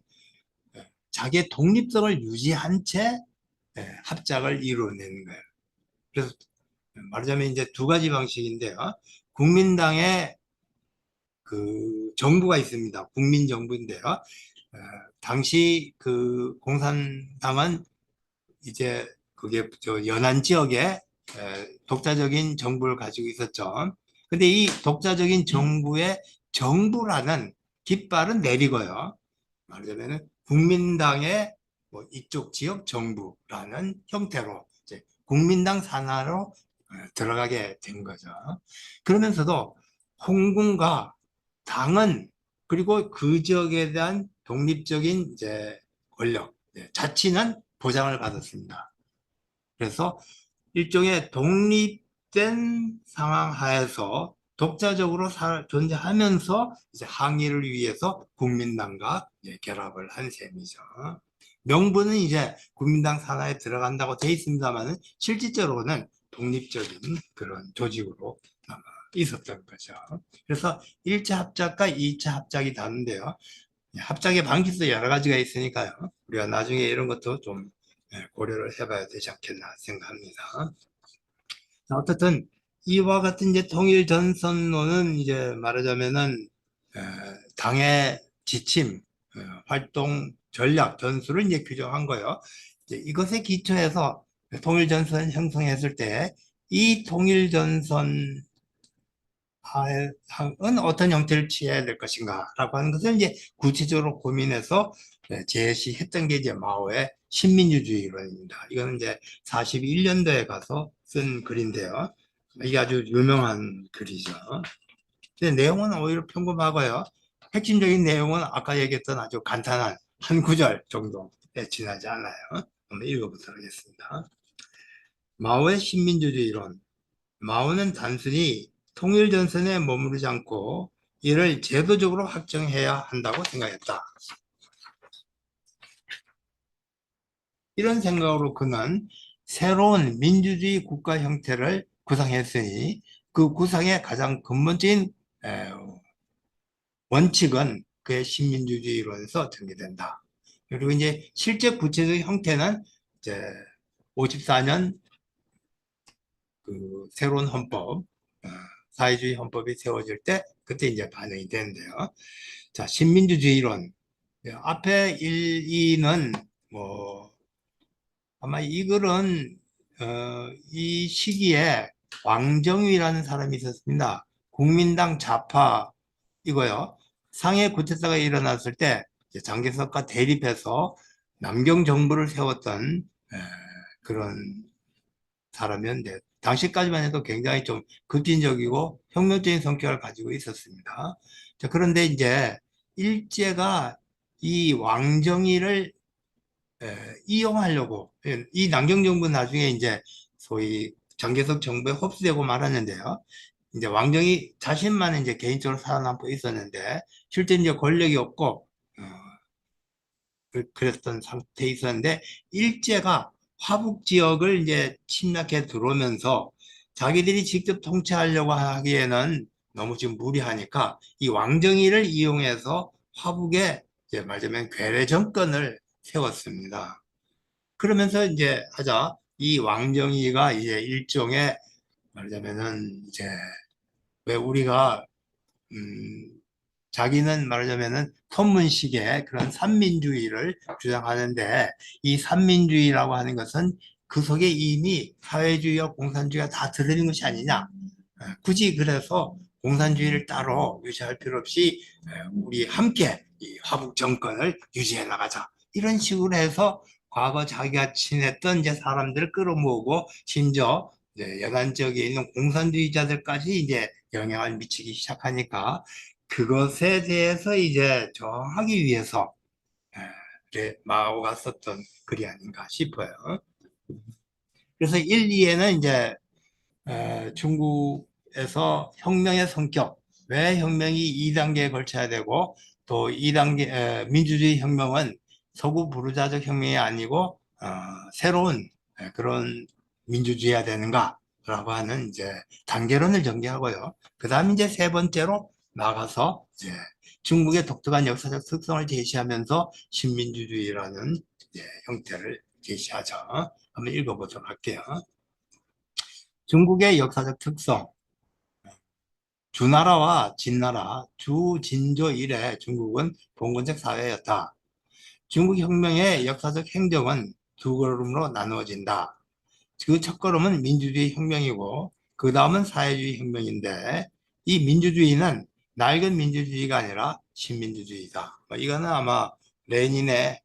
자기의 독립성을 유지한 채 합작을 이루어내는 거예요. 그래서 말하자면 이제 두 가지 방식인데요. 국민당의 그 정부가 있습니다. 국민정부인데요. 당시 그 공산당은 이제 그게 저 연안 지역에 독자적인 정부를 가지고 있었죠. 근데 이 독자적인 정부의 정부라는 깃발은 내리고요. 말하자면 국민당의 뭐 이쪽 지역 정부라는 형태로 이제 국민당 산하로 들어가게 된 거죠. 그러면서도 홍군과 당은 그리고 그 지역에 대한 독립적인 이제 권력, 자치는 보장을 받았습니다. 그래서 일종의 독립된 상황 하에서 독자적으로 존재하면서 이제 항일을 위해서 국민당과 결합을 한 셈이죠. 명분은 이제 국민당 산하에 들어간다고 돼 있습니다만 실질적으로는 독립적인 그런 조직으로 남아 있었던 거죠. 그래서 1차 합작과 2차 합작이 다른데요. 합작의 방식도 여러 가지가 있으니까요. 우리가 나중에 이런 것도 좀 고려를 해봐야 되지 않겠나 생각합니다. 어쨌든 이와 같은 이제 통일 전선론은 이제 말하자면은 에, 당의 지침, 활동 전략, 전술을 이제 규정한 거예요. 이제 이것에 기초해서 통일 전선을 형성했을 때 이 통일 전선 은 어떤 형태를 취해야 될 것인가라고 하는 것을 이제 구체적으로 고민해서 제시했던 게 이제 마오의 신민주주의 이론입니다. 이거는 이제 41년도에 가서 쓴 글인데요. 이게 아주 유명한 글이죠. 근데 내용은 오히려 평범하고요. 핵심적인 내용은 아까 얘기했던 아주 간단한 한 구절 정도에 지나지 않아요. 한번 읽어보도록 하겠습니다. 마오의 신민주주의 이론. 마오는 단순히 통일전선에 머무르지 않고 이를 제도적으로 확정해야 한다고 생각했다. 이런 생각으로 그는 새로운 민주주의 국가 형태를 구상했으니 그 구상의 가장 근본적인 원칙은 그의 신민주주의론에서 전개된다. 그리고 이제 실제 구체적 형태는 이제 54년 그 새로운 헌법, 사회주의 헌법이 세워질 때 그때 이제 반영이 되는데요. 자, 신민주주의론. 앞에 1, 2는 뭐 아마 이 글은 이 시기에 왕정위라는 사람이 있었습니다. 국민당 좌파 이거요. 상해 구태타가 일어났을 때 장개석과 대립해서 남경 정부를 세웠던 그런 사람이었는데 당시까지만 해도 굉장히 좀 급진적이고 혁명적인 성격을 가지고 있었습니다. 자, 그런데 이제 일제가 이 왕정위를 이용하려고 이 남경 정부 나중에 이제 소위 장개석 정부에 흡수되고 말았는데요. 이제 왕정이 자신만 이제 개인적으로 살아남고 있었는데 실제 이제 권력이 없고 그랬던 상태에 있었는데 일제가 화북 지역을 이제 침략해 들어오면서 자기들이 직접 통치하려고 하기에는 너무 지금 무리하니까 이 왕정위를 이용해서 화북에 이제 말하자면 괴뢰 정권을 세웠습니다. 그러면서 이제 하자 이 왕정위가 이제 일종의 말하자면은 이제 왜 우리가 음 자기는 말하자면은 선문식의 그런 삼민주의를 주장하는데 이 삼민주의라고 하는 것은 그 속에 이미 사회주의와 공산주의가 다 들어있는 것이 아니냐. 굳이 그래서 공산주의를 따로 유지할 필요 없이 우리 함께 이 화북 정권을 유지해 나가자. 이런 식으로 해서 과거 자기가 친했던 이제 사람들을 끌어모으고 심지어 이제 연안지역에 있는 공산주의자들까지 이제 영향을 미치기 시작하니까 그것에 대해서 이제 정하기 위해서 마오가 썼던 글이 아닌가 싶어요. 그래서 1, 2에는 이제 중국에서 혁명의 성격, 왜 혁명이 2단계에 걸쳐야 되고 또 2단계 민주주의 혁명은 서구 부르자적 혁명이 아니고 새로운 그런 민주주의가 되는가라고 하는 이제 단계론을 전개하고요. 그 다음 이제 세 번째로 나가서 이제 중국의 독특한 역사적 특성을 제시하면서 신민주주의라는 형태를 제시하죠. 한번 읽어보도록 할게요. 중국의 역사적 특성. 주나라와 진나라, 주진조 이래 중국은 봉건적 사회였다. 중국 혁명의 역사적 행정은 두 걸음으로 나누어진다. 그 첫걸음은 민주주의 혁명이고 그 다음은 사회주의 혁명인데 이 민주주의는 낡은 민주주의가 아니라 신민주주의다. 이거는 아마 레닌의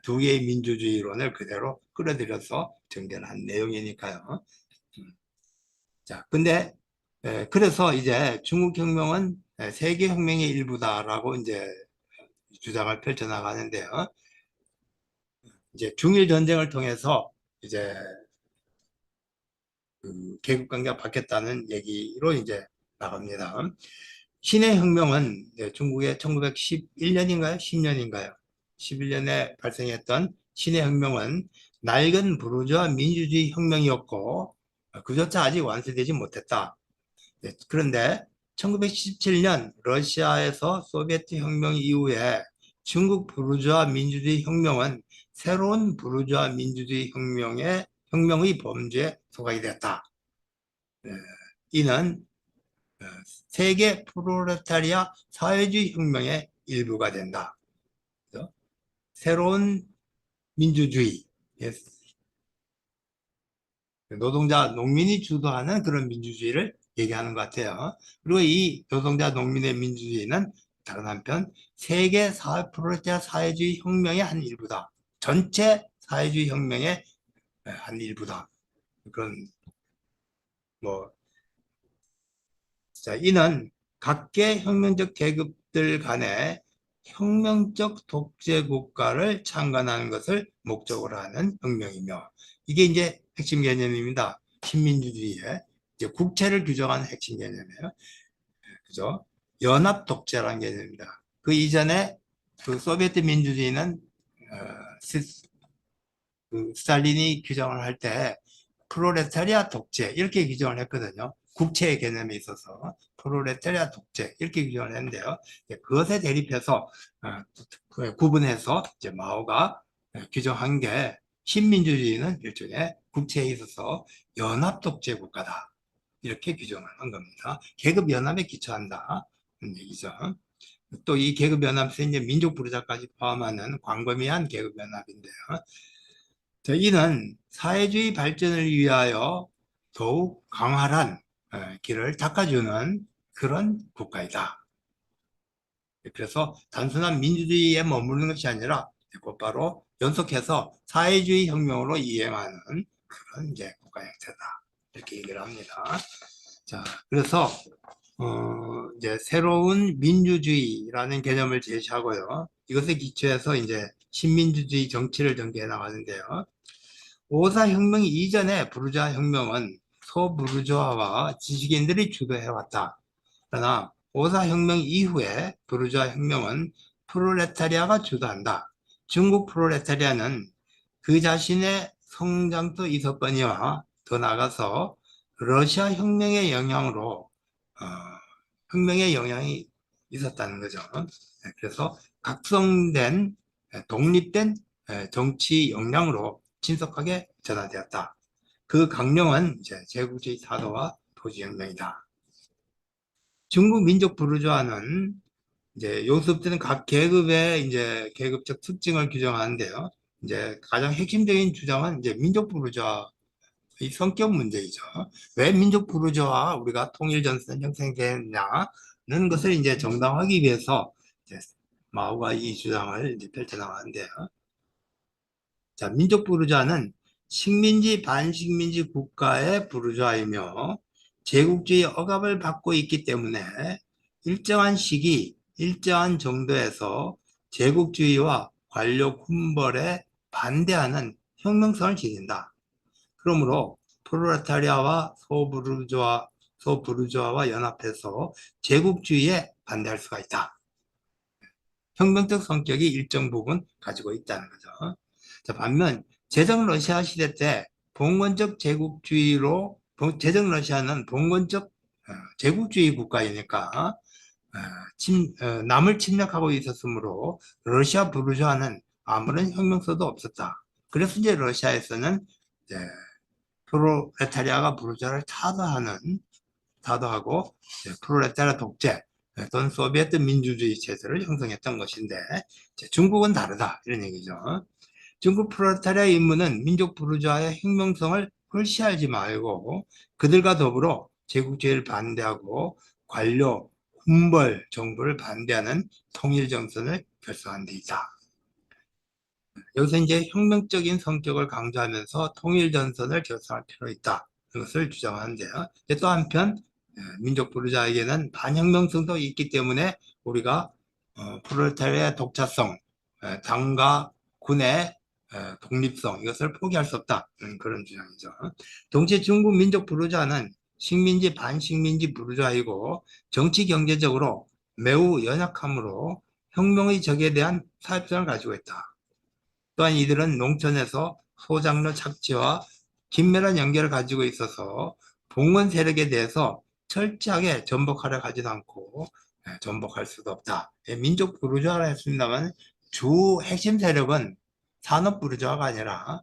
두 개의 민주주의론을 그대로 끌어들여서 정견한 내용이니까요. 자, 근데 그래서 이제 중국 혁명은 세계 혁명의 일부다라고 이제 주장을 펼쳐나가는데요. 이제 중일 전쟁을 통해서 이제 계급 관계가 바뀌었다는 얘기로 이제 나갑니다. 신의 혁명은 중국의 1911년인가요? 10년인가요? 11년에 발생했던 신의 혁명은 낡은 부르주아 민주주의 혁명이었고 그조차 아직 완성되지 못했다. 그런데 1917년 러시아에서 소비에트 혁명 이후에 중국 부르주아 민주주의 혁명은 새로운 부르주아 민주주의 혁명의 범주에 소각이 됐다. 이는 세계 프롤레타리아 사회주의 혁명의 일부가 된다. 그래서 새로운 민주주의, 노동자, 농민이 주도하는 그런 민주주의를 얘기하는 것 같아요. 그리고 이 노동자, 농민의 민주주의는 다른 한편 세계 사회 프롤레타리아 사회주의 혁명의 한 일부다. 전체 사회주의 혁명의 한 일부다. 그런 뭐 자, 이는 각계 혁명적 계급들 간의 혁명적 독재 국가를 창건하는 것을 목적으로 하는 혁명이며 이게 이제 핵심 개념입니다. 신민주주의의 이제 국채를 규정하는 핵심 개념이에요. 그죠? 연합 독재라는 개념입니다. 그 이전에 그 소비에트 민주주의는 그 스탈린이 규정을 할 때 프롤레타리아 독재 이렇게 규정을 했거든요. 국채의 개념에 있어서 프롤레타리아 독재 이렇게 규정을 했는데요. 그것에 대립해서 구분해서 이제 마오가 규정한 게 신민주주의는 일종의 국채에 있어서 연합 독재 국가다 이렇게 규정을 한 겁니다. 계급 연합에 기초한다 는 얘기죠. 또 이 계급 연합에서 이제 민족 부르자까지 포함하는 광범위한 계급 연합인데요. 이는 사회주의 발전을 위하여 더욱 강활한 길을 닦아주는 그런 국가이다. 그래서 단순한 민주주의에 머무르는 것이 아니라 곧바로 연속해서 사회주의 혁명으로 이행하는 그런 이제 국가 형태다. 이렇게 얘기를 합니다. 자, 그래서 이제 새로운 민주주의라는 개념을 제시하고요. 이것에 기초해서 이제 신민주주의 정치를 전개해 나가는데요. 오사혁명 이전의 부르주아 혁명은 소부르주아와 지식인들이 주도해왔다. 그러나 오사혁명 이후에 부르주아 혁명은 프롤레타리아가 주도한다. 중국 프롤레타리아는 그 자신의 성장도 있었거니와 더 나아가서 러시아 혁명의 영향이 있었다는 거죠. 그래서 각성된 독립된 정치 역량으로 신속하게 전환되었다. 그 강령은 이제 제국주의 사도와 토지혁명이다. 중국 민족 부르주아는 이제 요습되는 각 계급의 이제 계급적 특징을 규정하는데요. 이제 가장 핵심적인 주장은 이제 민족 부르주아의 성격 문제이죠. 왜 민족 부르주아와 우리가 통일 전선 형성됐냐는 것을 이제 정당화하기 위해서 이제 마오가 이 주장을 이제 펼쳐나가는데요. 자, 민족 부르주아는 식민지 반식민지 국가의 부르주아이며 제국주의 억압을 받고 있기 때문에 일정한 시기, 일정한 정도에서 제국주의와 관력 훈벌에 반대하는 혁명성을 지닌다. 그러므로 프롤레타리아와 소부르주아와 연합해서 제국주의에 반대할 수가 있다. 혁명적 성격이 일정 부분 가지고 있다는 거죠. 자, 반면 제정 러시아 시대 때 봉건적 제국주의로 제정 러시아는 봉건적 제국주의 국가이니까 남을 침략하고 있었으므로 러시아 부르주아는 아무런 혁명서도 없었다. 그래서 이제 러시아에서는 이제 프롤레타리아가 부르주아를 타도하고 프롤레타리아 독재 또는 소비에트 민주주의 체제를 형성했던 것인데 중국은 다르다 이런 얘기죠. 중국 프롤레타리아의 임무는 민족 부르주아의 혁명성을 그걸 시하지 말고 그들과 더불어 제국주의를 반대하고 관료, 군벌 정부를 반대하는 통일정선을 결성한 데 있다. 여기서 이제 혁명적인 성격을 강조하면서 통일전선을 결성할 필요가 있다. 이것을 주장하는데요. 또 한편 민족 부르자에게는 반혁명성도 있기 때문에 우리가 프롤레타리아의 독자성, 당과 군의 독립성 이것을 포기할 수 없다. 그런 주장이죠. 동시에 중국 민족 부르자는 식민지 반식민지 부르자이고 정치 경제적으로 매우 연약하므로 혁명의 적에 대한 타협성을 가지고 있다. 또한 이들은 농촌에서 소장로 착취와 긴밀한 연결을 가지고 있어서 봉건 세력에 대해서 철저하게 전복하려 하지도 않고 전복할 수도 없다. 민족 부르주아라 했습니다만 주 핵심 세력은 산업 부르주아가 아니라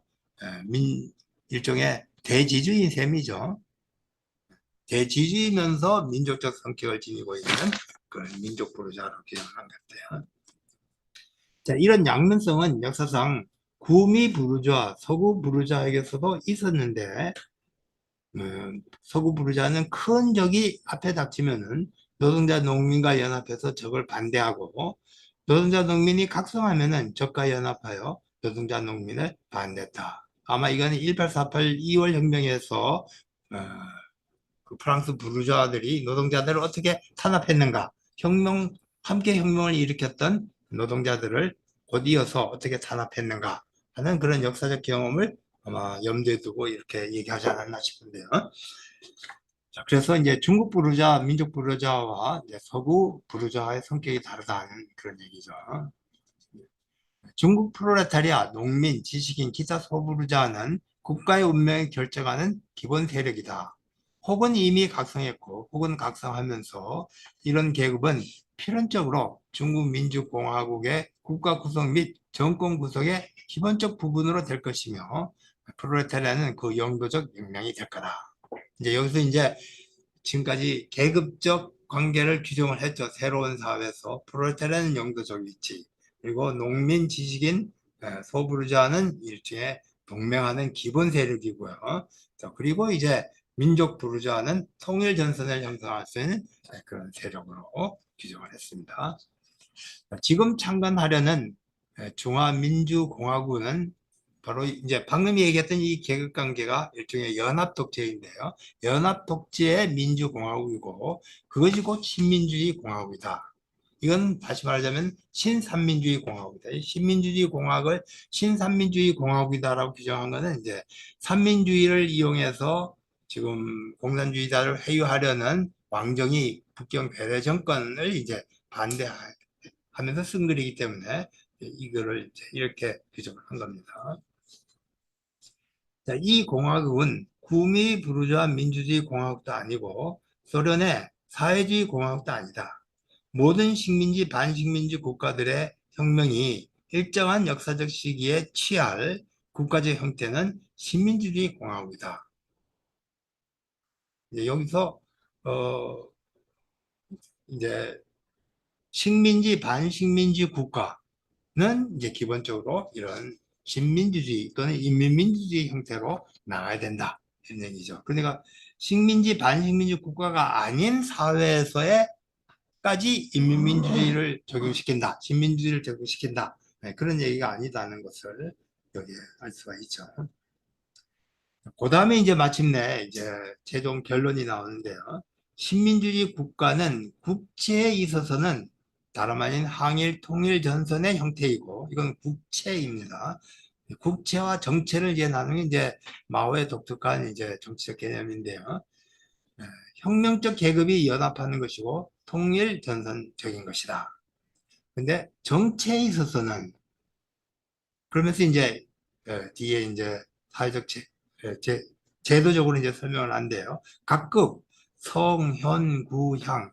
일종의 대지주인 셈이죠. 대지주이면서 민족적 성격을 지니고 있는 그런 민족 부르주아라고 규정한 것 같아요. 자, 이런 양면성은 역사상 구미 부르주아, 서구 부르주아에게서도 있었는데 서구 부르주아는 큰 적이 앞에 닥치면은 노동자 농민과 연합해서 적을 반대하고 노동자 농민이 각성하면은 적과 연합하여 노동자 농민을 반대했다. 아마 이거는 1848 2월 혁명에서 그 프랑스 부르주아들이 노동자들을 어떻게 탄압했는가, 함께 혁명을 일으켰던 노동자들을 곧 이어서 어떻게 탄압했는가 하는 그런 역사적 경험을 아마 염두에 두고 이렇게 얘기하지 않았나 싶은데요. 자, 그래서 이제 중국 부르주아, 민족 부르주아와 이제 서구 부르주아의 성격이 다르다는 그런 얘기죠. 중국 프롤레타리아, 농민, 지식인, 기타 소부르자는 국가의 운명을 결정하는 기본 세력이다. 혹은 이미 각성했고 혹은 각성하면서 이런 계급은 필연적으로 중국 민주공화국의 국가 구성 및 정권 구성의 기본적 부분으로 될 것이며 프롤레타리아는 그 영도적 역량이 될 거다. 이제 여기서 이제 지금까지 계급적 관계를 규정을 했죠. 새로운 사회에서 프롤레타리아는 영도적 위치, 그리고 농민, 지식인, 소부르주아는 일종의 동맹하는 기본 세력이고요. 그리고 이제 민족 부르주아는 통일 전선을 형성할 수 있는 그런 세력으로 규정을 했습니다. 지금 창건하려는 중화민주공화국은 바로 이제 방금 얘기했던 이 계급 관계가 일종의 연합 독재인데요. 연합 독재의 민주공화국이고 그것이 곧 신민주주의 공화국이다. 이건 다시 말하자면 신삼민주의 공화국이다. 이 신민주주의 공화국을 신삼민주의 공화국이다라고 규정한 것은 이제 삼민주의를 이용해서 지금 공산주의자를 회유하려는 왕정이 북경 괴뢰 정권을 이제 반대하면서 쓴 글이기 때문에 이거를 이제 이렇게 규정을 한 겁니다. 자, 이 공화국은 구미 부르주아 민주주의 공화국도 아니고 소련의 사회주의 공화국도 아니다. 모든 식민지 반식민지 국가들의 혁명이 일정한 역사적 시기에 취할 국가적 형태는 신민주주의 공화국이다. 이제 여기서 이제 식민지 반식민지 국가는 이제 기본적으로 이런 신민주주의 또는 인민민주주의 형태로 나가야 된다 이런 얘기죠. 그러니까 식민지 반식민지 국가가 아닌 사회에서의 까지 인민민주주의를 적용시킨다, 신민주주의를 적용시킨다, 그런 얘기가 아니다는 것을 여기에 알 수가 있죠. 그 다음에 이제 마침내 이제 최종 결론이 나오는데요. 신민주주의 국가는 국채에 있어서는 다름 아닌 항일 통일 전선의 형태이고, 이건 국채입니다. 국채와 정체를 이제 나누는 게 이제 마오의 독특한 이제 정치적 개념인데요. 혁명적 계급이 연합하는 것이고 통일 전선적인 것이다. 근데 정체에 있어서는 그러면서 이제 뒤에 이제 사회적 제도적으로 이제 설명을 한대요. 각급 성, 현, 구, 향.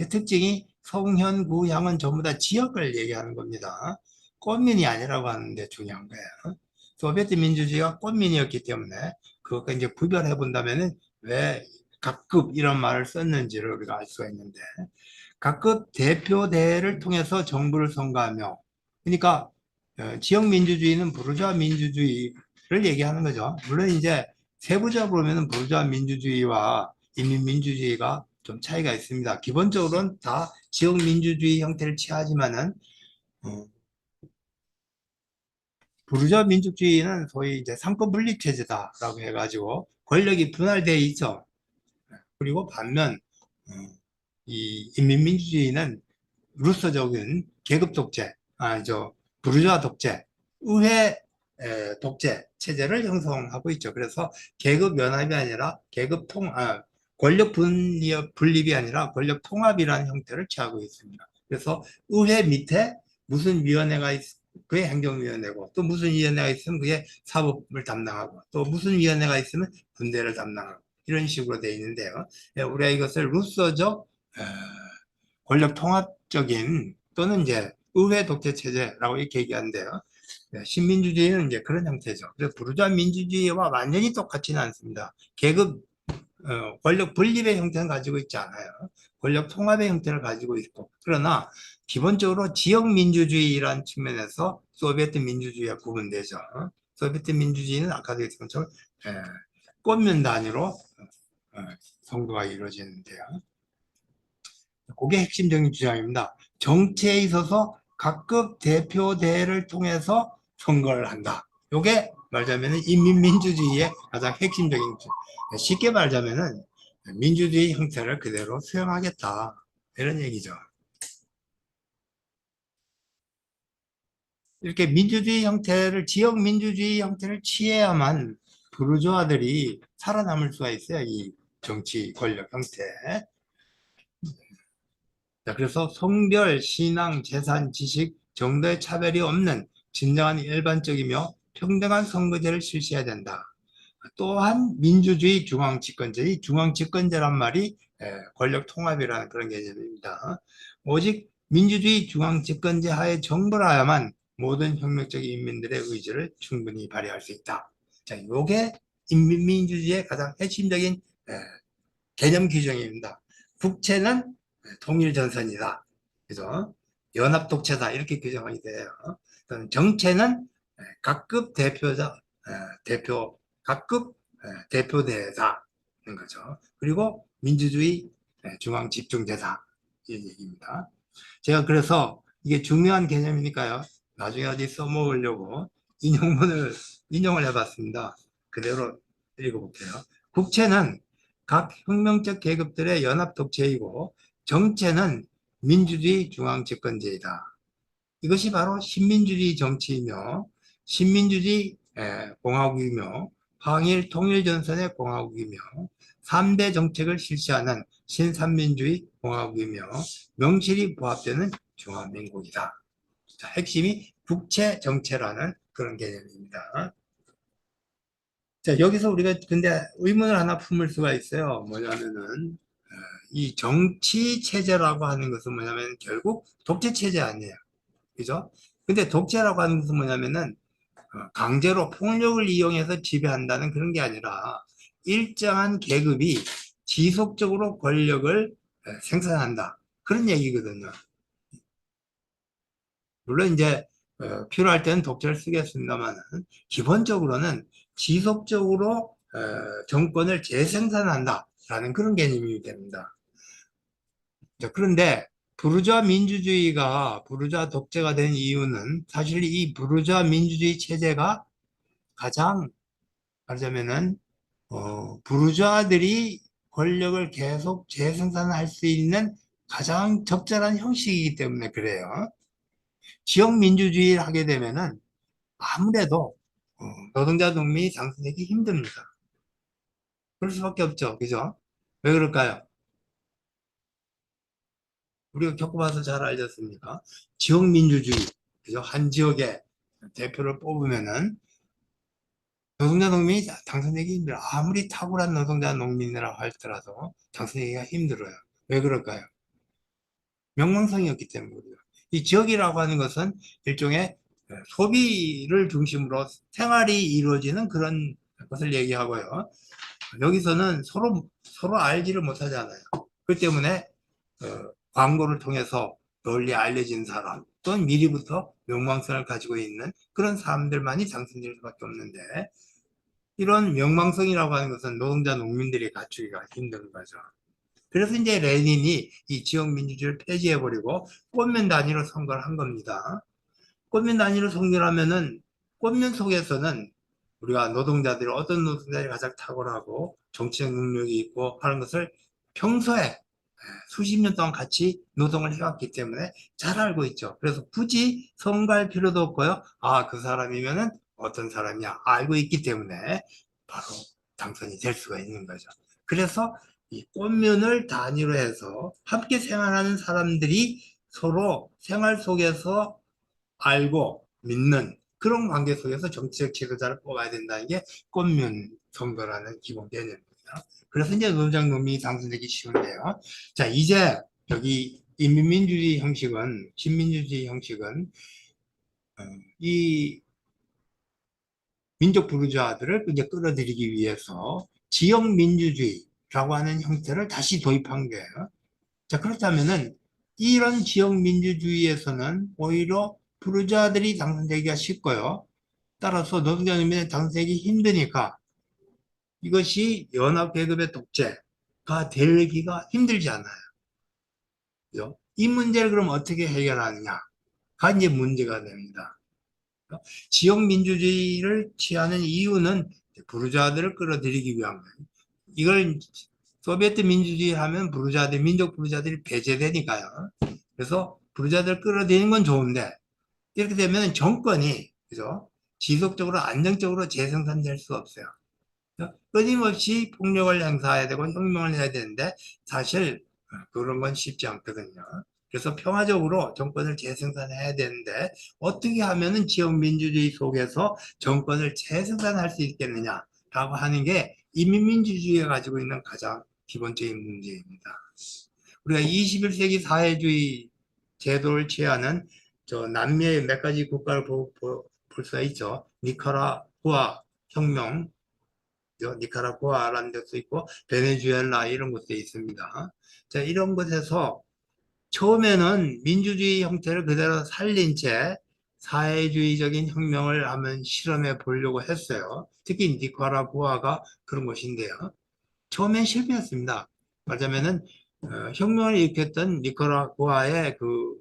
특징이 성, 현, 구, 향은 전부 다 지역을 얘기하는 겁니다. 꽃민이 아니라고 하는데 중요한 거예요. 소비에트 민주주의가 꽃민이었기 때문에 그것과 이제 구별해 본다면은 왜 각급 이런 말을 썼는지를 우리가 알 수가 있는데 각급 대표대회를 통해서 정부를 선거하며 그러니까 지역 민주주의는 부르주아 민주주의를 얘기하는 거죠. 물론 이제 세부적으로 보면은 부르주아 민주주의와 인민민주주의가 좀 차이가 있습니다. 기본적으로는 다 지역 민주주의 형태를 취하지만은 어, 부르주아 민주주의는 소위 이제 상권 분립 체제다라고 해가지고 권력이 분할되어 있죠. 그리고 반면 어, 이 인민민주주의는 루서적인 계급 독재, 부르주아 독재, 의회 독재 체제를 형성하고 있죠. 그래서 계급 연합이 아니라 권력 분립이 아니라 권력 통합이라는 형태를 취하고 있습니다. 그래서 의회 밑에 무슨 위원회가 그게 행정위원회고, 또 무슨 위원회가 있으면 그게 사법을 담당하고, 또 무슨 위원회가 있으면 군대를 담당하고, 이런 식으로 되어 있는데요. 우리가 이것을 루서적 권력 통합적인 또는 이제 의회 독재 체제라고 이렇게 얘기하는데요. 신민주주의는 이제 그런 형태죠. 그래서 부르주아 민주주의와 완전히 똑같지는 않습니다. 권력 분립의 형태는 가지고 있지 않아요. 권력 통합의 형태를 가지고 있고, 그러나 기본적으로 지역 민주주의라는 측면에서 소비에트 민주주의와 구분되죠. 소비에트 민주주의는 아까도 얘기했던 것처럼 꽃면 단위로 선거가 이루어지는데요. 그게 핵심적인 주장입니다. 정치에 있어서 각급 대표대회를 통해서 선거를 한다. 이게 말하자면 인민민주주의의 가장 핵심적인 쉽게 말하자면 민주주의 형태를 그대로 수용하겠다. 이런 얘기죠. 이렇게 민주주의 형태를, 지역 민주주의 형태를 취해야만 부르주아들이 살아남을 수가 있어요. 이 정치 권력 형태. 자, 그래서 성별, 신앙, 재산, 지식, 정도의 차별이 없는 진정한 일반적이며 평등한 선거제를 실시해야 된다. 또한 민주주의 중앙집권제, 이 중앙집권제란 말이 권력 통합이라는 그런 개념입니다. 오직 민주주의 중앙집권제 하에 정벌 하야만 모든 혁명적 인민들의 의지를 충분히 발휘할 수 있다. 자, 요게 인민민주주의의 가장 핵심적인 개념 규정입니다. 국채는 통일전선이다. 그죠? 연합독재다. 이렇게 규정이 돼요. 정체는 각급 각급 대표대다. 는 거죠. 그리고 민주주의 중앙집중제다. 이 얘기입니다. 제가 그래서 이게 중요한 개념이니까요. 나중에 어디 써먹으려고 인용을 해봤습니다. 그대로 읽어볼게요. 국채는 각 혁명적 계급들의 연합 독재이고 정체는 민주주의 중앙집권제이다. 이것이 바로 신민주주의 정치이며 신민주주의 공화국이며 항일 통일전선의 공화국이며 3대 정책을 실시하는 신삼민주의 공화국이며 명실이 부합되는 중화민국이다. 자, 핵심이 국채 정체라는 그런 개념입니다. 자, 여기서 우리가 근데 의문을 하나 품을 수가 있어요. 뭐냐면은, 이 정치 체제라고 하는 것은 뭐냐면 결국 독재 체제 아니에요. 그죠? 근데 독재라고 하는 것은 뭐냐면은 강제로 폭력을 이용해서 지배한다는 그런 게 아니라 일정한 계급이 지속적으로 권력을 생산한다. 그런 얘기거든요. 물론 이제 필요할 때는 독재를 쓰겠습니다만 기본적으로는 지속적으로 정권을 재생산한다라는 그런 개념이 됩니다. 자, 그런데 부르주아 독재가 된 이유는 사실 이 부르주아 민주주의 체제가 가장 말하자면은 부르주아들이 권력을 계속 재생산할 수 있는 가장 적절한 형식이기 때문에 그래요. 지역 민주주의를 하게 되면은 아무래도 노동자 농민이 상승하기 힘듭니다. 그럴 수밖에 없죠. 그죠? 왜 그럴까요? 우리가 겪어봐서 잘 알지 않습니까? 지역 민주주의, 그죠? 한 지역의 대표를 뽑으면은 노동자 농민이 당선되기 힘들어. 아무리 탁월한 노동자 농민이라고 할지라도 당선되기가 힘들어요. 왜 그럴까요? 명망성이었기 때문이거든요. 이 지역이라고 하는 것은 일종의 소비를 중심으로 생활이 이루어지는 그런 것을 얘기하고요. 여기서는 서로 알지를 못하잖아요. 그 때문에 광고를 통해서 널리 알려진 사람 또는 미리부터 명망성을 가지고 있는 그런 사람들만이 당선될 수밖에 없는데 이런 명망성이라고 하는 것은 노동자 농민들이 갖추기가 힘든 거죠. 그래서 이제 레닌이 이 지역민주주의를 폐지해버리고 꽃면 단위로 선거를 한 겁니다. 꽃면 단위로 선거를 하면은 꽃면 속에서는 우리가 노동자들이 어떤 노동자들이 가장 탁월하고 정치적 능력이 있고 하는 것을 평소에 수십 년 동안 같이 노동을 해왔기 때문에 잘 알고 있죠. 그래서 굳이 선거할 필요도 없고요. 아, 그 사람이면은 어떤 사람이야 알고 있기 때문에 바로 당선이 될 수가 있는 거죠. 그래서 이 꽃면을 단위로 해서 함께 생활하는 사람들이 서로 생활 속에서 알고 믿는 그런 관계 속에서 정치적 지도자를 뽑아야 된다는 게 꽃면 선거라는 기본 개념입니다. 그래서 이제 노장 놈이 당선되기 쉬운데요. 자, 이제 여기 이 민주주의 형식은, 신민주주의 형식은 이 민족 부르주아들을 이제 끌어들이기 위해서 지역 민주주의라고 하는 형태를 다시 도입한 거예요. 자, 그렇다면은 이런 지역 민주주의에서는 오히려 부르주아들이 당선되기가 쉽고요. 따라서 노동자님의 당선되기 힘드니까 이것이 연합계급의 독재가 되기가 힘들지 않아요. 그죠? 이 문제를 그럼 어떻게 해결하느냐가 이제 문제가 됩니다. 지역 민주주의를 취하는 이유는 부르주아들을 끌어들이기 위한 거예요. 이걸 소비에트 민주주의 하면 부르주아들, 민족 부르주아들이 배제되니까요. 그래서 부르주아들을 끌어들이는 건 좋은데 이렇게 되면 정권이 그죠? 지속적으로 안정적으로 재생산될 수 없어요. 끊임없이 폭력을 행사해야 되고 혁명을 해야 되는데 사실 그런 건 쉽지 않거든요. 그래서 평화적으로 정권을 재생산해야 되는데 어떻게 하면은 지역 민주주의 속에서 정권을 재생산할 수 있겠느냐라고 하는 게 인민민주주의가 가지고 있는 가장 기본적인 문제입니다. 우리가 21세기 사회주의 제도를 취하는 저 남미의 몇 가지 국가를 볼 수가 있죠. 니카라구아 혁명, 니카라구아라는 데도 있고 베네수엘라 이런 곳도 있습니다. 자, 이런 곳에서 처음에는 민주주의 형태를 그대로 살린 채 사회주의적인 혁명을 한번 실험해 보려고 했어요. 특히 니카라구아가 그런 곳인데요. 처음엔 실패했습니다. 말하자면은 혁명을 일으켰던 니카라구아의 그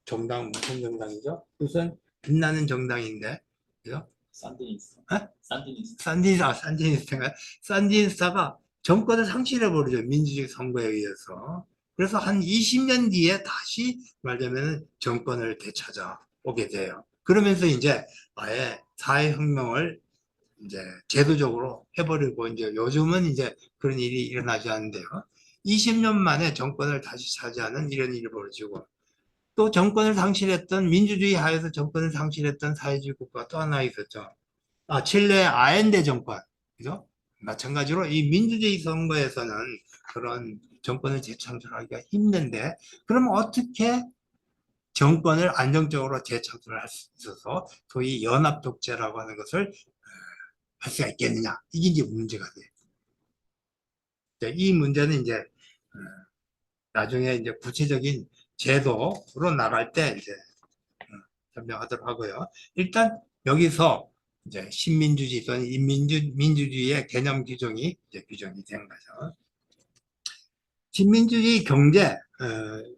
정당 무슨 정당이죠? 우선 빛나는 정당인데, 그죠? 산디니스타. 어? 산디니스타. 산디니스타가 산디니스타가 정권을 상실해 버리죠. 민주주의 선거에 의해서. 그래서 한 20년 뒤에 다시 말하자면 정권을 되찾아 오게 돼요. 그러면서 이제 아예 사회혁명을 이제 제도적으로 해버리고 이제 요즘은 이제 그런 일이 일어나지 않는데요. 20년 만에 정권을 다시 차지하는 이런 일이 벌어지고 또 정권을 상실했던 민주주의 하에서 정권을 상실했던 사회주의 국가 또 하나 있었죠. 아, 칠레 아엔데 정권. 그죠? 마찬가지로 이 민주주의 선거에서는 그런 정권을 재창출하기가 힘든데, 그럼 어떻게 정권을 안정적으로 재창출을 할 수 있어서 소위 연합 독재라고 하는 것을 할 수가 있겠느냐? 이게 이제 문제가 돼요. 이 문제는 이제 나중에 이제 구체적인 제도로 나갈 때 이제 설명하도록 하고요. 일단 여기서 이제 신민주주의 또는 민주주의의 개념 규정이 이제 규정이 된 거죠. 신민주주의 경제,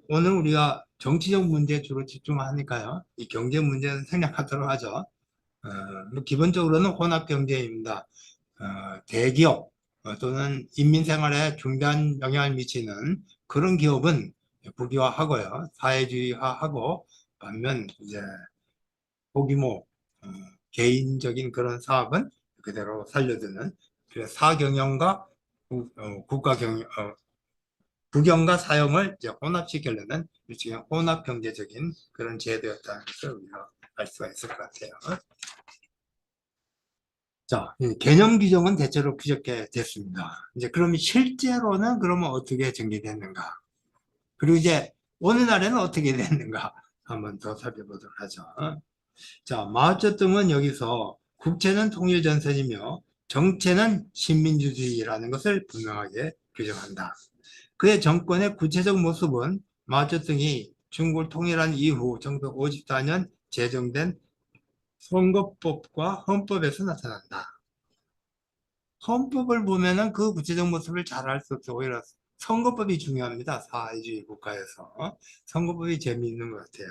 오늘 우리가 정치적 문제에 주로 집중하니까요. 이 경제 문제는 생략하도록 하죠. 뭐 기본적으로는 혼합 경제입니다. 대기업 또는 인민 생활에 중대한 영향을 미치는 그런 기업은 국유화하고요. 사회주의화하고 반면 이제 소규모 개인적인 그런 사업은 그대로 살려두는 그래서 사경영과 국가 경영, 국영과 사용을 이제 혼합시키려는 일종의 혼합 경제적인 그런 제도였다는 것을 우리가 알 수가 있을 것 같아요. 자, 개념 규정은 대체로 그렇게 됐습니다. 이제 그러면 실제로는 그러면 어떻게 전개됐는가? 그리고 이제 오늘날에는 어떻게 됐는가? 한번 더 살펴보도록 하죠. 자, 마오쩌둥은 여기서 국채는 통일전선이며 정체는 신민주주의라는 것을 분명하게 규정한다. 그의 정권의 구체적 모습은 마오쩌둥이 중국을 통일한 이후 1954년 제정된 선거법과 헌법에서 나타난다. 헌법을 보면은 그 구체적 모습을 잘 알 수 없어. 오히려 선거법이 중요합니다. 사회주의 국가에서. 선거법이 재미있는 것 같아요.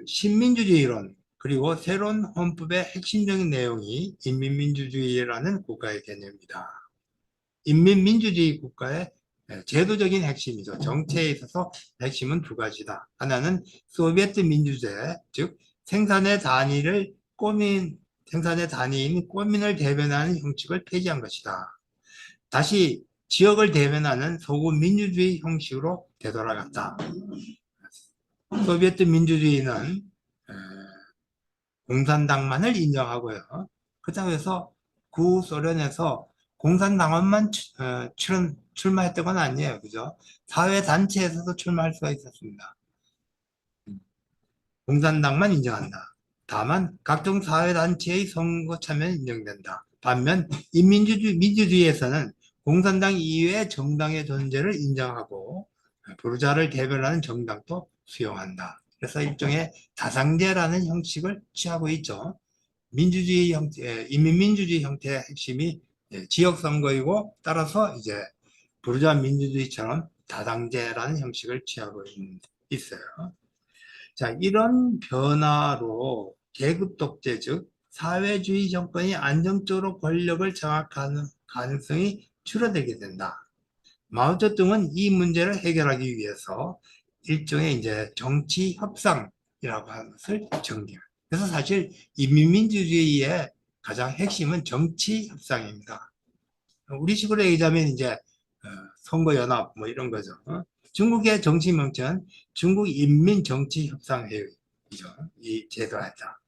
신민주주의 이론, 그리고 새로운 헌법의 핵심적인 내용이 인민민주주의라는 국가의 개념입니다. 인민민주주의 국가의 제도적인 핵심이죠. 정체에 있어서 핵심은 두 가지다. 하나는 소비에트 민주제, 즉 생산의 단위를 생산의 단위인 꼬민을 대변하는 형식을 폐지한 것이다. 다시 지역을 대변하는 소금 민주주의 형식으로 되돌아갔다. 소비에트 민주주의는 공산당만을 인정하고요. 그렇다고 해서 구소련에서 공산당원만 출마했던 건 아니에요. 그죠? 사회단체에서도 출마할 수가 있었습니다. 공산당만 인정한다. 다만 각종 사회단체의 선거 참여는 인정된다. 반면 민주주의에서는 공산당 이외의 정당의 존재를 인정하고 부르자를 대변하는 정당도 수용한다. 그래서 일종의 다당제라는 형식을 취하고 있죠. 민주주의 형태, 인민민주주의 형태의 핵심이 지역선거이고, 따라서 이제 부르주아 민주주의처럼 다당제라는 형식을 취하고 있어요. 자, 이런 변화로 계급 독재, 즉 사회주의 정권이 안정적으로 권력을 장악하는 가능성이 줄어들게 된다. 마오쩌둥은 이 문제를 해결하기 위해서 일종의 이제 정치 협상이라고 하는 것을 정리해요. 그래서 사실 인민민주주의의 가장 핵심은 정치 협상입니다. 우리식으로 얘기하자면 이제 선거연합 뭐 이런 거죠. 중국의 정치 명칭은 중국 인민정치협상회의죠. 이 제도하다.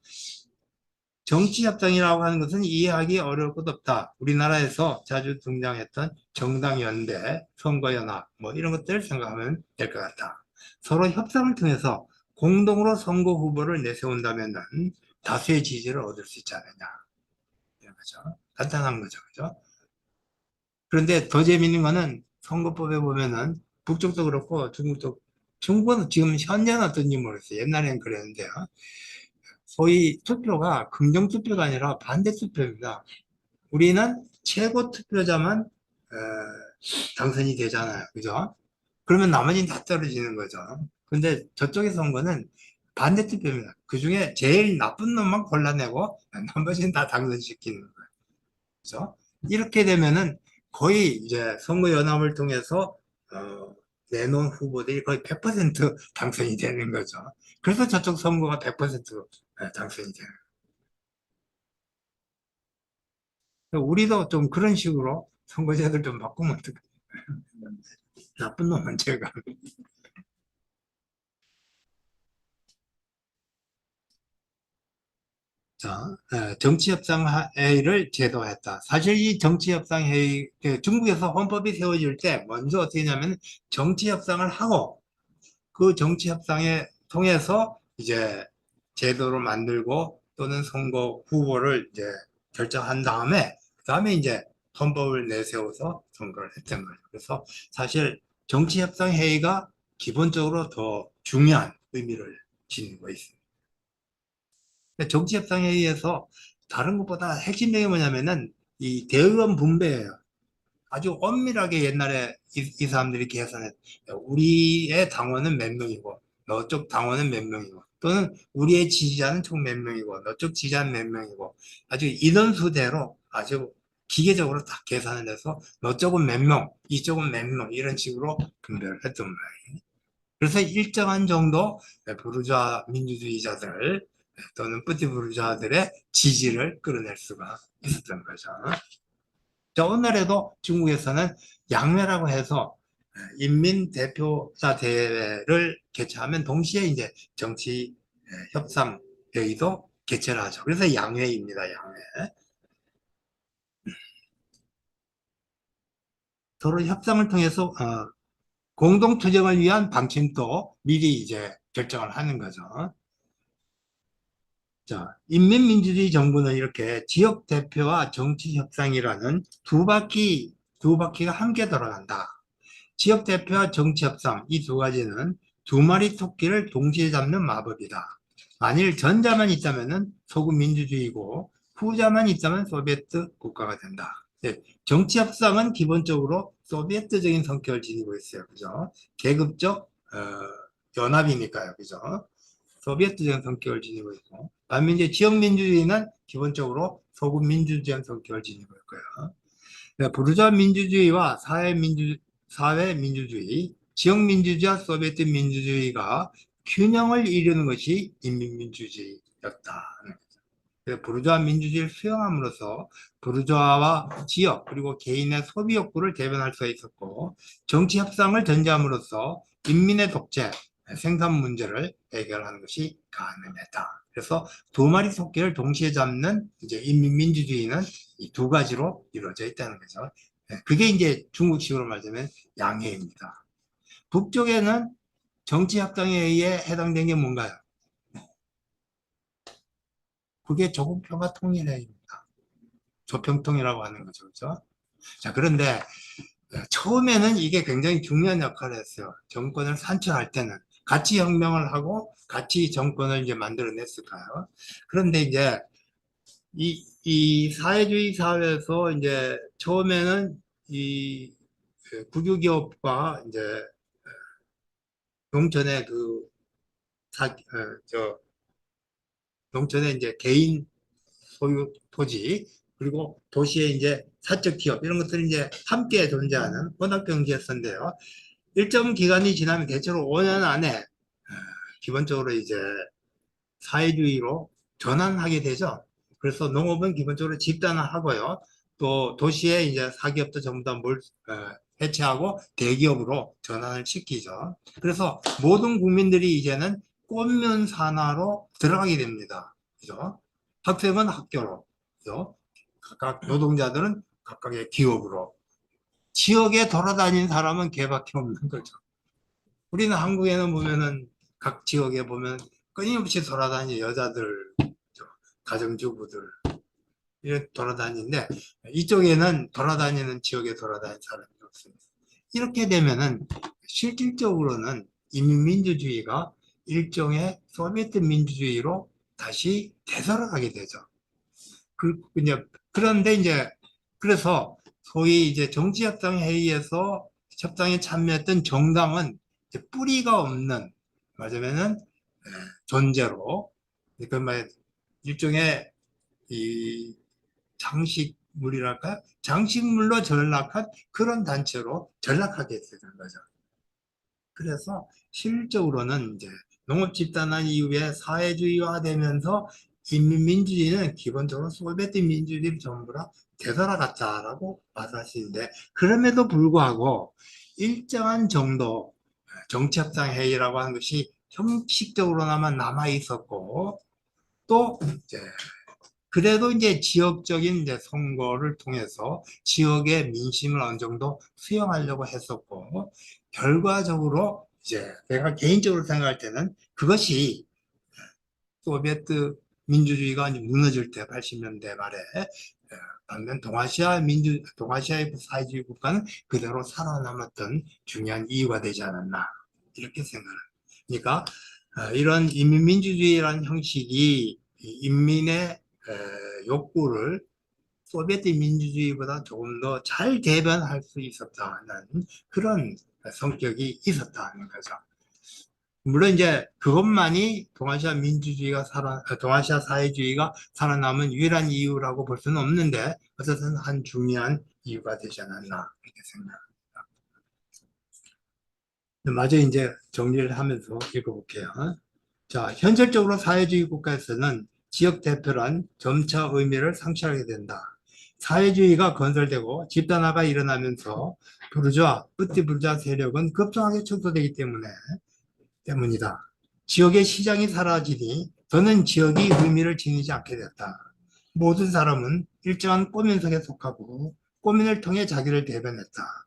정치협상이라고 하는 것은 이해하기 어려울 것 없다. 우리나라에서 자주 등장했던 정당연대, 선거연합 뭐 이런 것들을 생각하면 될 것 같다. 서로 협상을 통해서 공동으로 선거 후보를 내세운다면 다수의 지지를 얻을 수 있지 않느냐. 이런 거죠. 간단한 거죠. 그죠? 그런데 더 재밌는 거는 선거법에 보면은 북쪽도 그렇고 중국도, 중국은 지금 현재는 어떤지 모르겠어요. 옛날에는 그랬는데요. 소위 투표가 긍정 투표가 아니라 반대 투표입니다. 우리는 최고 투표자만 당선이 되잖아요. 그죠? 그러면 나머지는 다 떨어지는 거죠. 근데 저쪽의 선거는 반대 투표입니다. 그 중에 제일 나쁜 놈만 골라내고 나머지는 다 당선시키는 거예요. 그죠? 이렇게 되면은 거의 이제 선거연합을 통해서 내놓은 후보들이 거의 100% 당선이 되는 거죠. 그래서 저쪽 선거가 100% 당선이 되는 거예요. 우리도 좀 그런 식으로 선거제도를 좀 바꾸면 어떡해. 나쁜 놈은 제가. 자, 정치협상회의를 제도했다. 사실 이 정치협상회의, 중국에서 헌법이 세워질 때 먼저 어떻게 하냐면 정치협상을 하고 그 정치협상에 통해서 이제 제도를 만들고 또는 선거 후보를 이제 결정한 다음에 그 다음에 이제 헌법을 내세워서 선거를 했던 거예요. 그래서 사실 정치협상회의가 기본적으로 더 중요한 의미를 지니고 있습니다. 정치협상회의에서 다른 것보다 핵심적인 게 뭐냐면은 이 대의원 분배예요. 아주 엄밀하게 옛날에 이 사람들이 계산했, 우리의 당원은 몇 명이고, 너쪽 당원은 몇 명이고, 또는 우리의 지지자는 총 몇 명이고, 너쪽 지지자는 몇 명이고, 아주 인원수대로 아주 기계적으로 딱 계산을 해서, 너쪽은 몇 명, 이쪽은 몇 명, 이런 식으로 분배를 했단 말이에요. 그래서 일정한 정도 부르주아 민주주의자들, 또는 뿌띠 부르주아들의 지지를 끌어낼 수가 있었던 거죠. 자, 오늘에도 중국에서는 양회라고 해서 인민대표자 대회를 개최하면 동시에 이제 정치 협상회의도 개최를 하죠. 그래서 양회입니다, 양회. 서로 협상을 통해서 공동 투쟁을 위한 방침도 미리 이제 결정을 하는 거죠. 자, 인민민주주의 정부는 이렇게 지역 대표와 정치 협상이라는 두 바퀴가 함께 돌아간다. 지역 대표와 정치 협상 이 두 가지는 두 마리 토끼를 동시에 잡는 마법이다. 만일 전자만 있다면은 소금 민주주의고 후자만 있다면 소비에트 국가가 된다. 예, 정치 협상은 기본적으로 소비에트적인 성격을 지니고 있어요. 그죠? 계급적 연합이니까요. 그죠? 소비에트적인 성격을 지니고 있고, 반면 이제 지역민주주의는 기본적으로 소국 민주주의 성격을 지니고 있고요. 네, 부르주아 민주주의와 사회 민주주의, 지역 민주주의와 소비에트 민주주의가 균형을 이루는 것이 인민민주주의였다. 부르주아 민주주의를 수용함으로써 부르주아와 지역 그리고 개인의 소비 욕구를 대변할 수 있었고, 정치 협상을 전제함으로써 인민의 독재, 생산 문제를 해결하는 것이 가능했다. 그래서 두 마리 토끼를 동시에 잡는 이제 인민민주주의는 이 두 가지로 이루어져 있다는 거죠. 그게 이제 중국식으로 말하자면 양해입니다. 북쪽에는 정치 협상에 의해 해당된 게 뭔가요? 그게 조국평화 통일회의입니다. 조평통이라고 하는 거죠. 그죠? 자, 그런데 처음에는 이게 굉장히 중요한 역할을 했어요. 정권을 산출할 때는. 같이 혁명을 하고 같이 정권을 이제 만들어냈을까요? 그런데 이제 이 사회주의 사회에서 이제 처음에는 이 국유기업과 이제 농촌의 그 농촌의 이제 개인 소유 토지, 그리고 도시의 이제 사적 기업, 이런 것들이 이제 함께 존재하는 혼합경제였는데요. 일정 기간이 지나면 대체로 5년 안에 기본적으로 이제 사회주의로 전환하게 되죠. 그래서 농업은 기본적으로 집단화하고요. 또 도시의 이제 사기업도 전부 다 해체하고 대기업으로 전환을 시키죠. 그래서 모든 국민들이 이제는 꽃면 산화로 들어가게 됩니다. 그죠? 학생은 학교로, 그죠? 각각 노동자들은 각각의 기업으로, 지역에 돌아다니는 사람은 걔밖에 없는 거죠. 우리는 한국에는 보면은 각 지역에 보면 끊임없이 돌아다니는 여자들, 가정주부들 이렇게 돌아다니는데, 이쪽에는 돌아다니는 지역에 돌아다니는 사람이 없습니다. 이렇게 되면은 실질적으로는 인민민주주의가 일종의 소비에트 민주주의로 다시 되돌아가게 되죠. 그런데 이제 그래서 소위 이제 정치협상회의에서 협상에 참여했던 정당은 이제 뿌리가 없는, 맞으면은 존재로, 그러니까 일종의 이 장식물이랄까, 장식물로 전락한 그런 단체로 전락하게 되는 거죠. 그래서 실질적으로는 이제 농업 집단화 이후에 사회주의화되면서 인민민주주의는 기본적으로 소비에트 민주주의를 전부 다 되돌아갔다라고 말할 수 있는데, 그럼에도 불구하고 일정한 정도 정치협상 회의라고 하는 것이 형식적으로나마 남아 있었고, 또 이제 그래도 이제 지역적인 이제 선거를 통해서 지역의 민심을 어느 정도 수용하려고 했었고, 결과적으로 이제 내가 개인적으로 생각할 때는 그것이 소비에트 민주주의가 이제 무너질 때 80년대 말에 반면 동아시아의 사회주의 국가는 그대로 살아남았던 중요한 이유가 되지 않았나, 이렇게 생각합니다. 그러니까 이런 인민민주주의라는 형식이 인민의 욕구를 소비에트 민주주의보다 조금 더 잘 대변할 수 있었다는 그런 성격이 있었다는 거죠. 물론 이제 그것만이 동아시아 사회주의가 살아남은 유일한 이유라고 볼 수는 없는데, 어쨌든 한 중요한 이유가 되지 않았나, 이렇게 생각합니다. 마저 이제 정리를 하면서 읽어볼게요. 자, 현실적으로 사회주의 국가에서는 지역 대표란 점차 의미를 상실하게 된다. 사회주의가 건설되고 집단화가 일어나면서 뿌띠부르주아 세력은 급성하게 축소되기 때문이다. 지역의 시장이 사라지니 더는 지역이 의미를 지니지 않게 됐다. 모든 사람은 일정한 꼬민석에 속하고 꼬민을 통해 자기를 대변했다.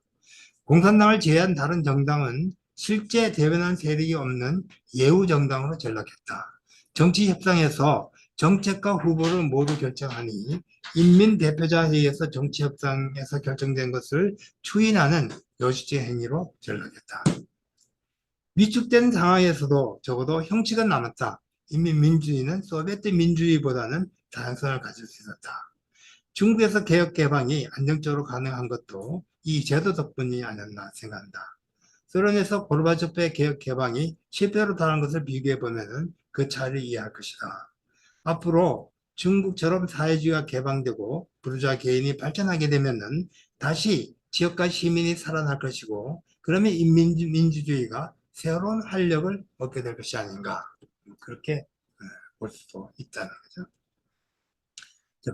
공산당을 제외한 다른 정당은 실제 대변한 세력이 없는 예우 정당으로 전락했다. 정치 협상에서 정책과 후보를 모두 결정하니 인민대표자회의에서 정치 협상에서 결정된 것을 추인하는 요지체 행위로 전락했다. 위축된 상황에서도 적어도 형식은 남았다. 인민민주주의는 소비에트 민주주의보다는 다양성을 가질 수 있었다. 중국에서 개혁 개방이 안정적으로 가능한 것도 이 제도 덕분이 아니었나 생각한다. 소련에서 고르바초프의 개혁 개방이 실패로 당한 것을 비교해 보면은 그 차이를 이해할 것이다. 앞으로 중국처럼 사회주의가 개방되고 부르주아 개인이 발전하게 되면은 다시 지역과 시민이 살아날 것이고, 그러면 인민주의가 새로운 활력을 얻게 될 것이 아닌가, 그렇게 볼 수도 있다는 거죠.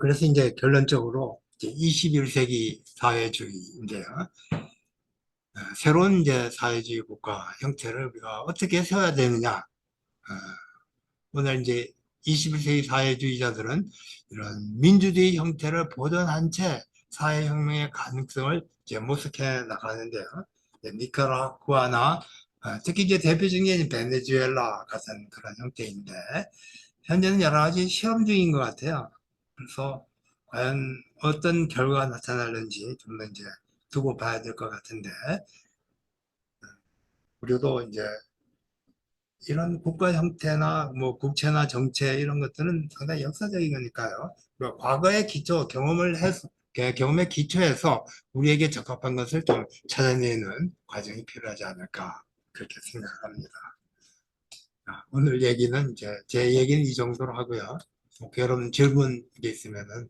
그래서 이제 결론적으로 이제 21세기 사회주의인데요. 새로운 이제 사회주의 국가 형태를 우리가 어떻게 세워야 되느냐. 오늘 이제 21세기 사회주의자들은 이런 민주주의 형태를 보존한 채 사회혁명의 가능성을 이제 모색해 나가는데요. 니카라구아나 특히 이제 대표적인 게 베네수엘라 같은 그런 형태인데, 현재는 여러 가지 시험 중인 것 같아요. 그래서 과연 어떤 결과가 나타날는지 좀 더 이제 두고 봐야 될 것 같은데, 우리도 이제 이런 국가 형태나 뭐 국채나 정체 이런 것들은 상당히 역사적인 거니까요. 과거의 기초 경험을 해서 경험에 기초해서 우리에게 적합한 것을 좀 찾아내는 과정이 필요하지 않을까, 그렇게 생각합니다. 오늘 얘기는 이제 제 얘기는 이 정도로 하고요. 여러분 질문 게 있으면은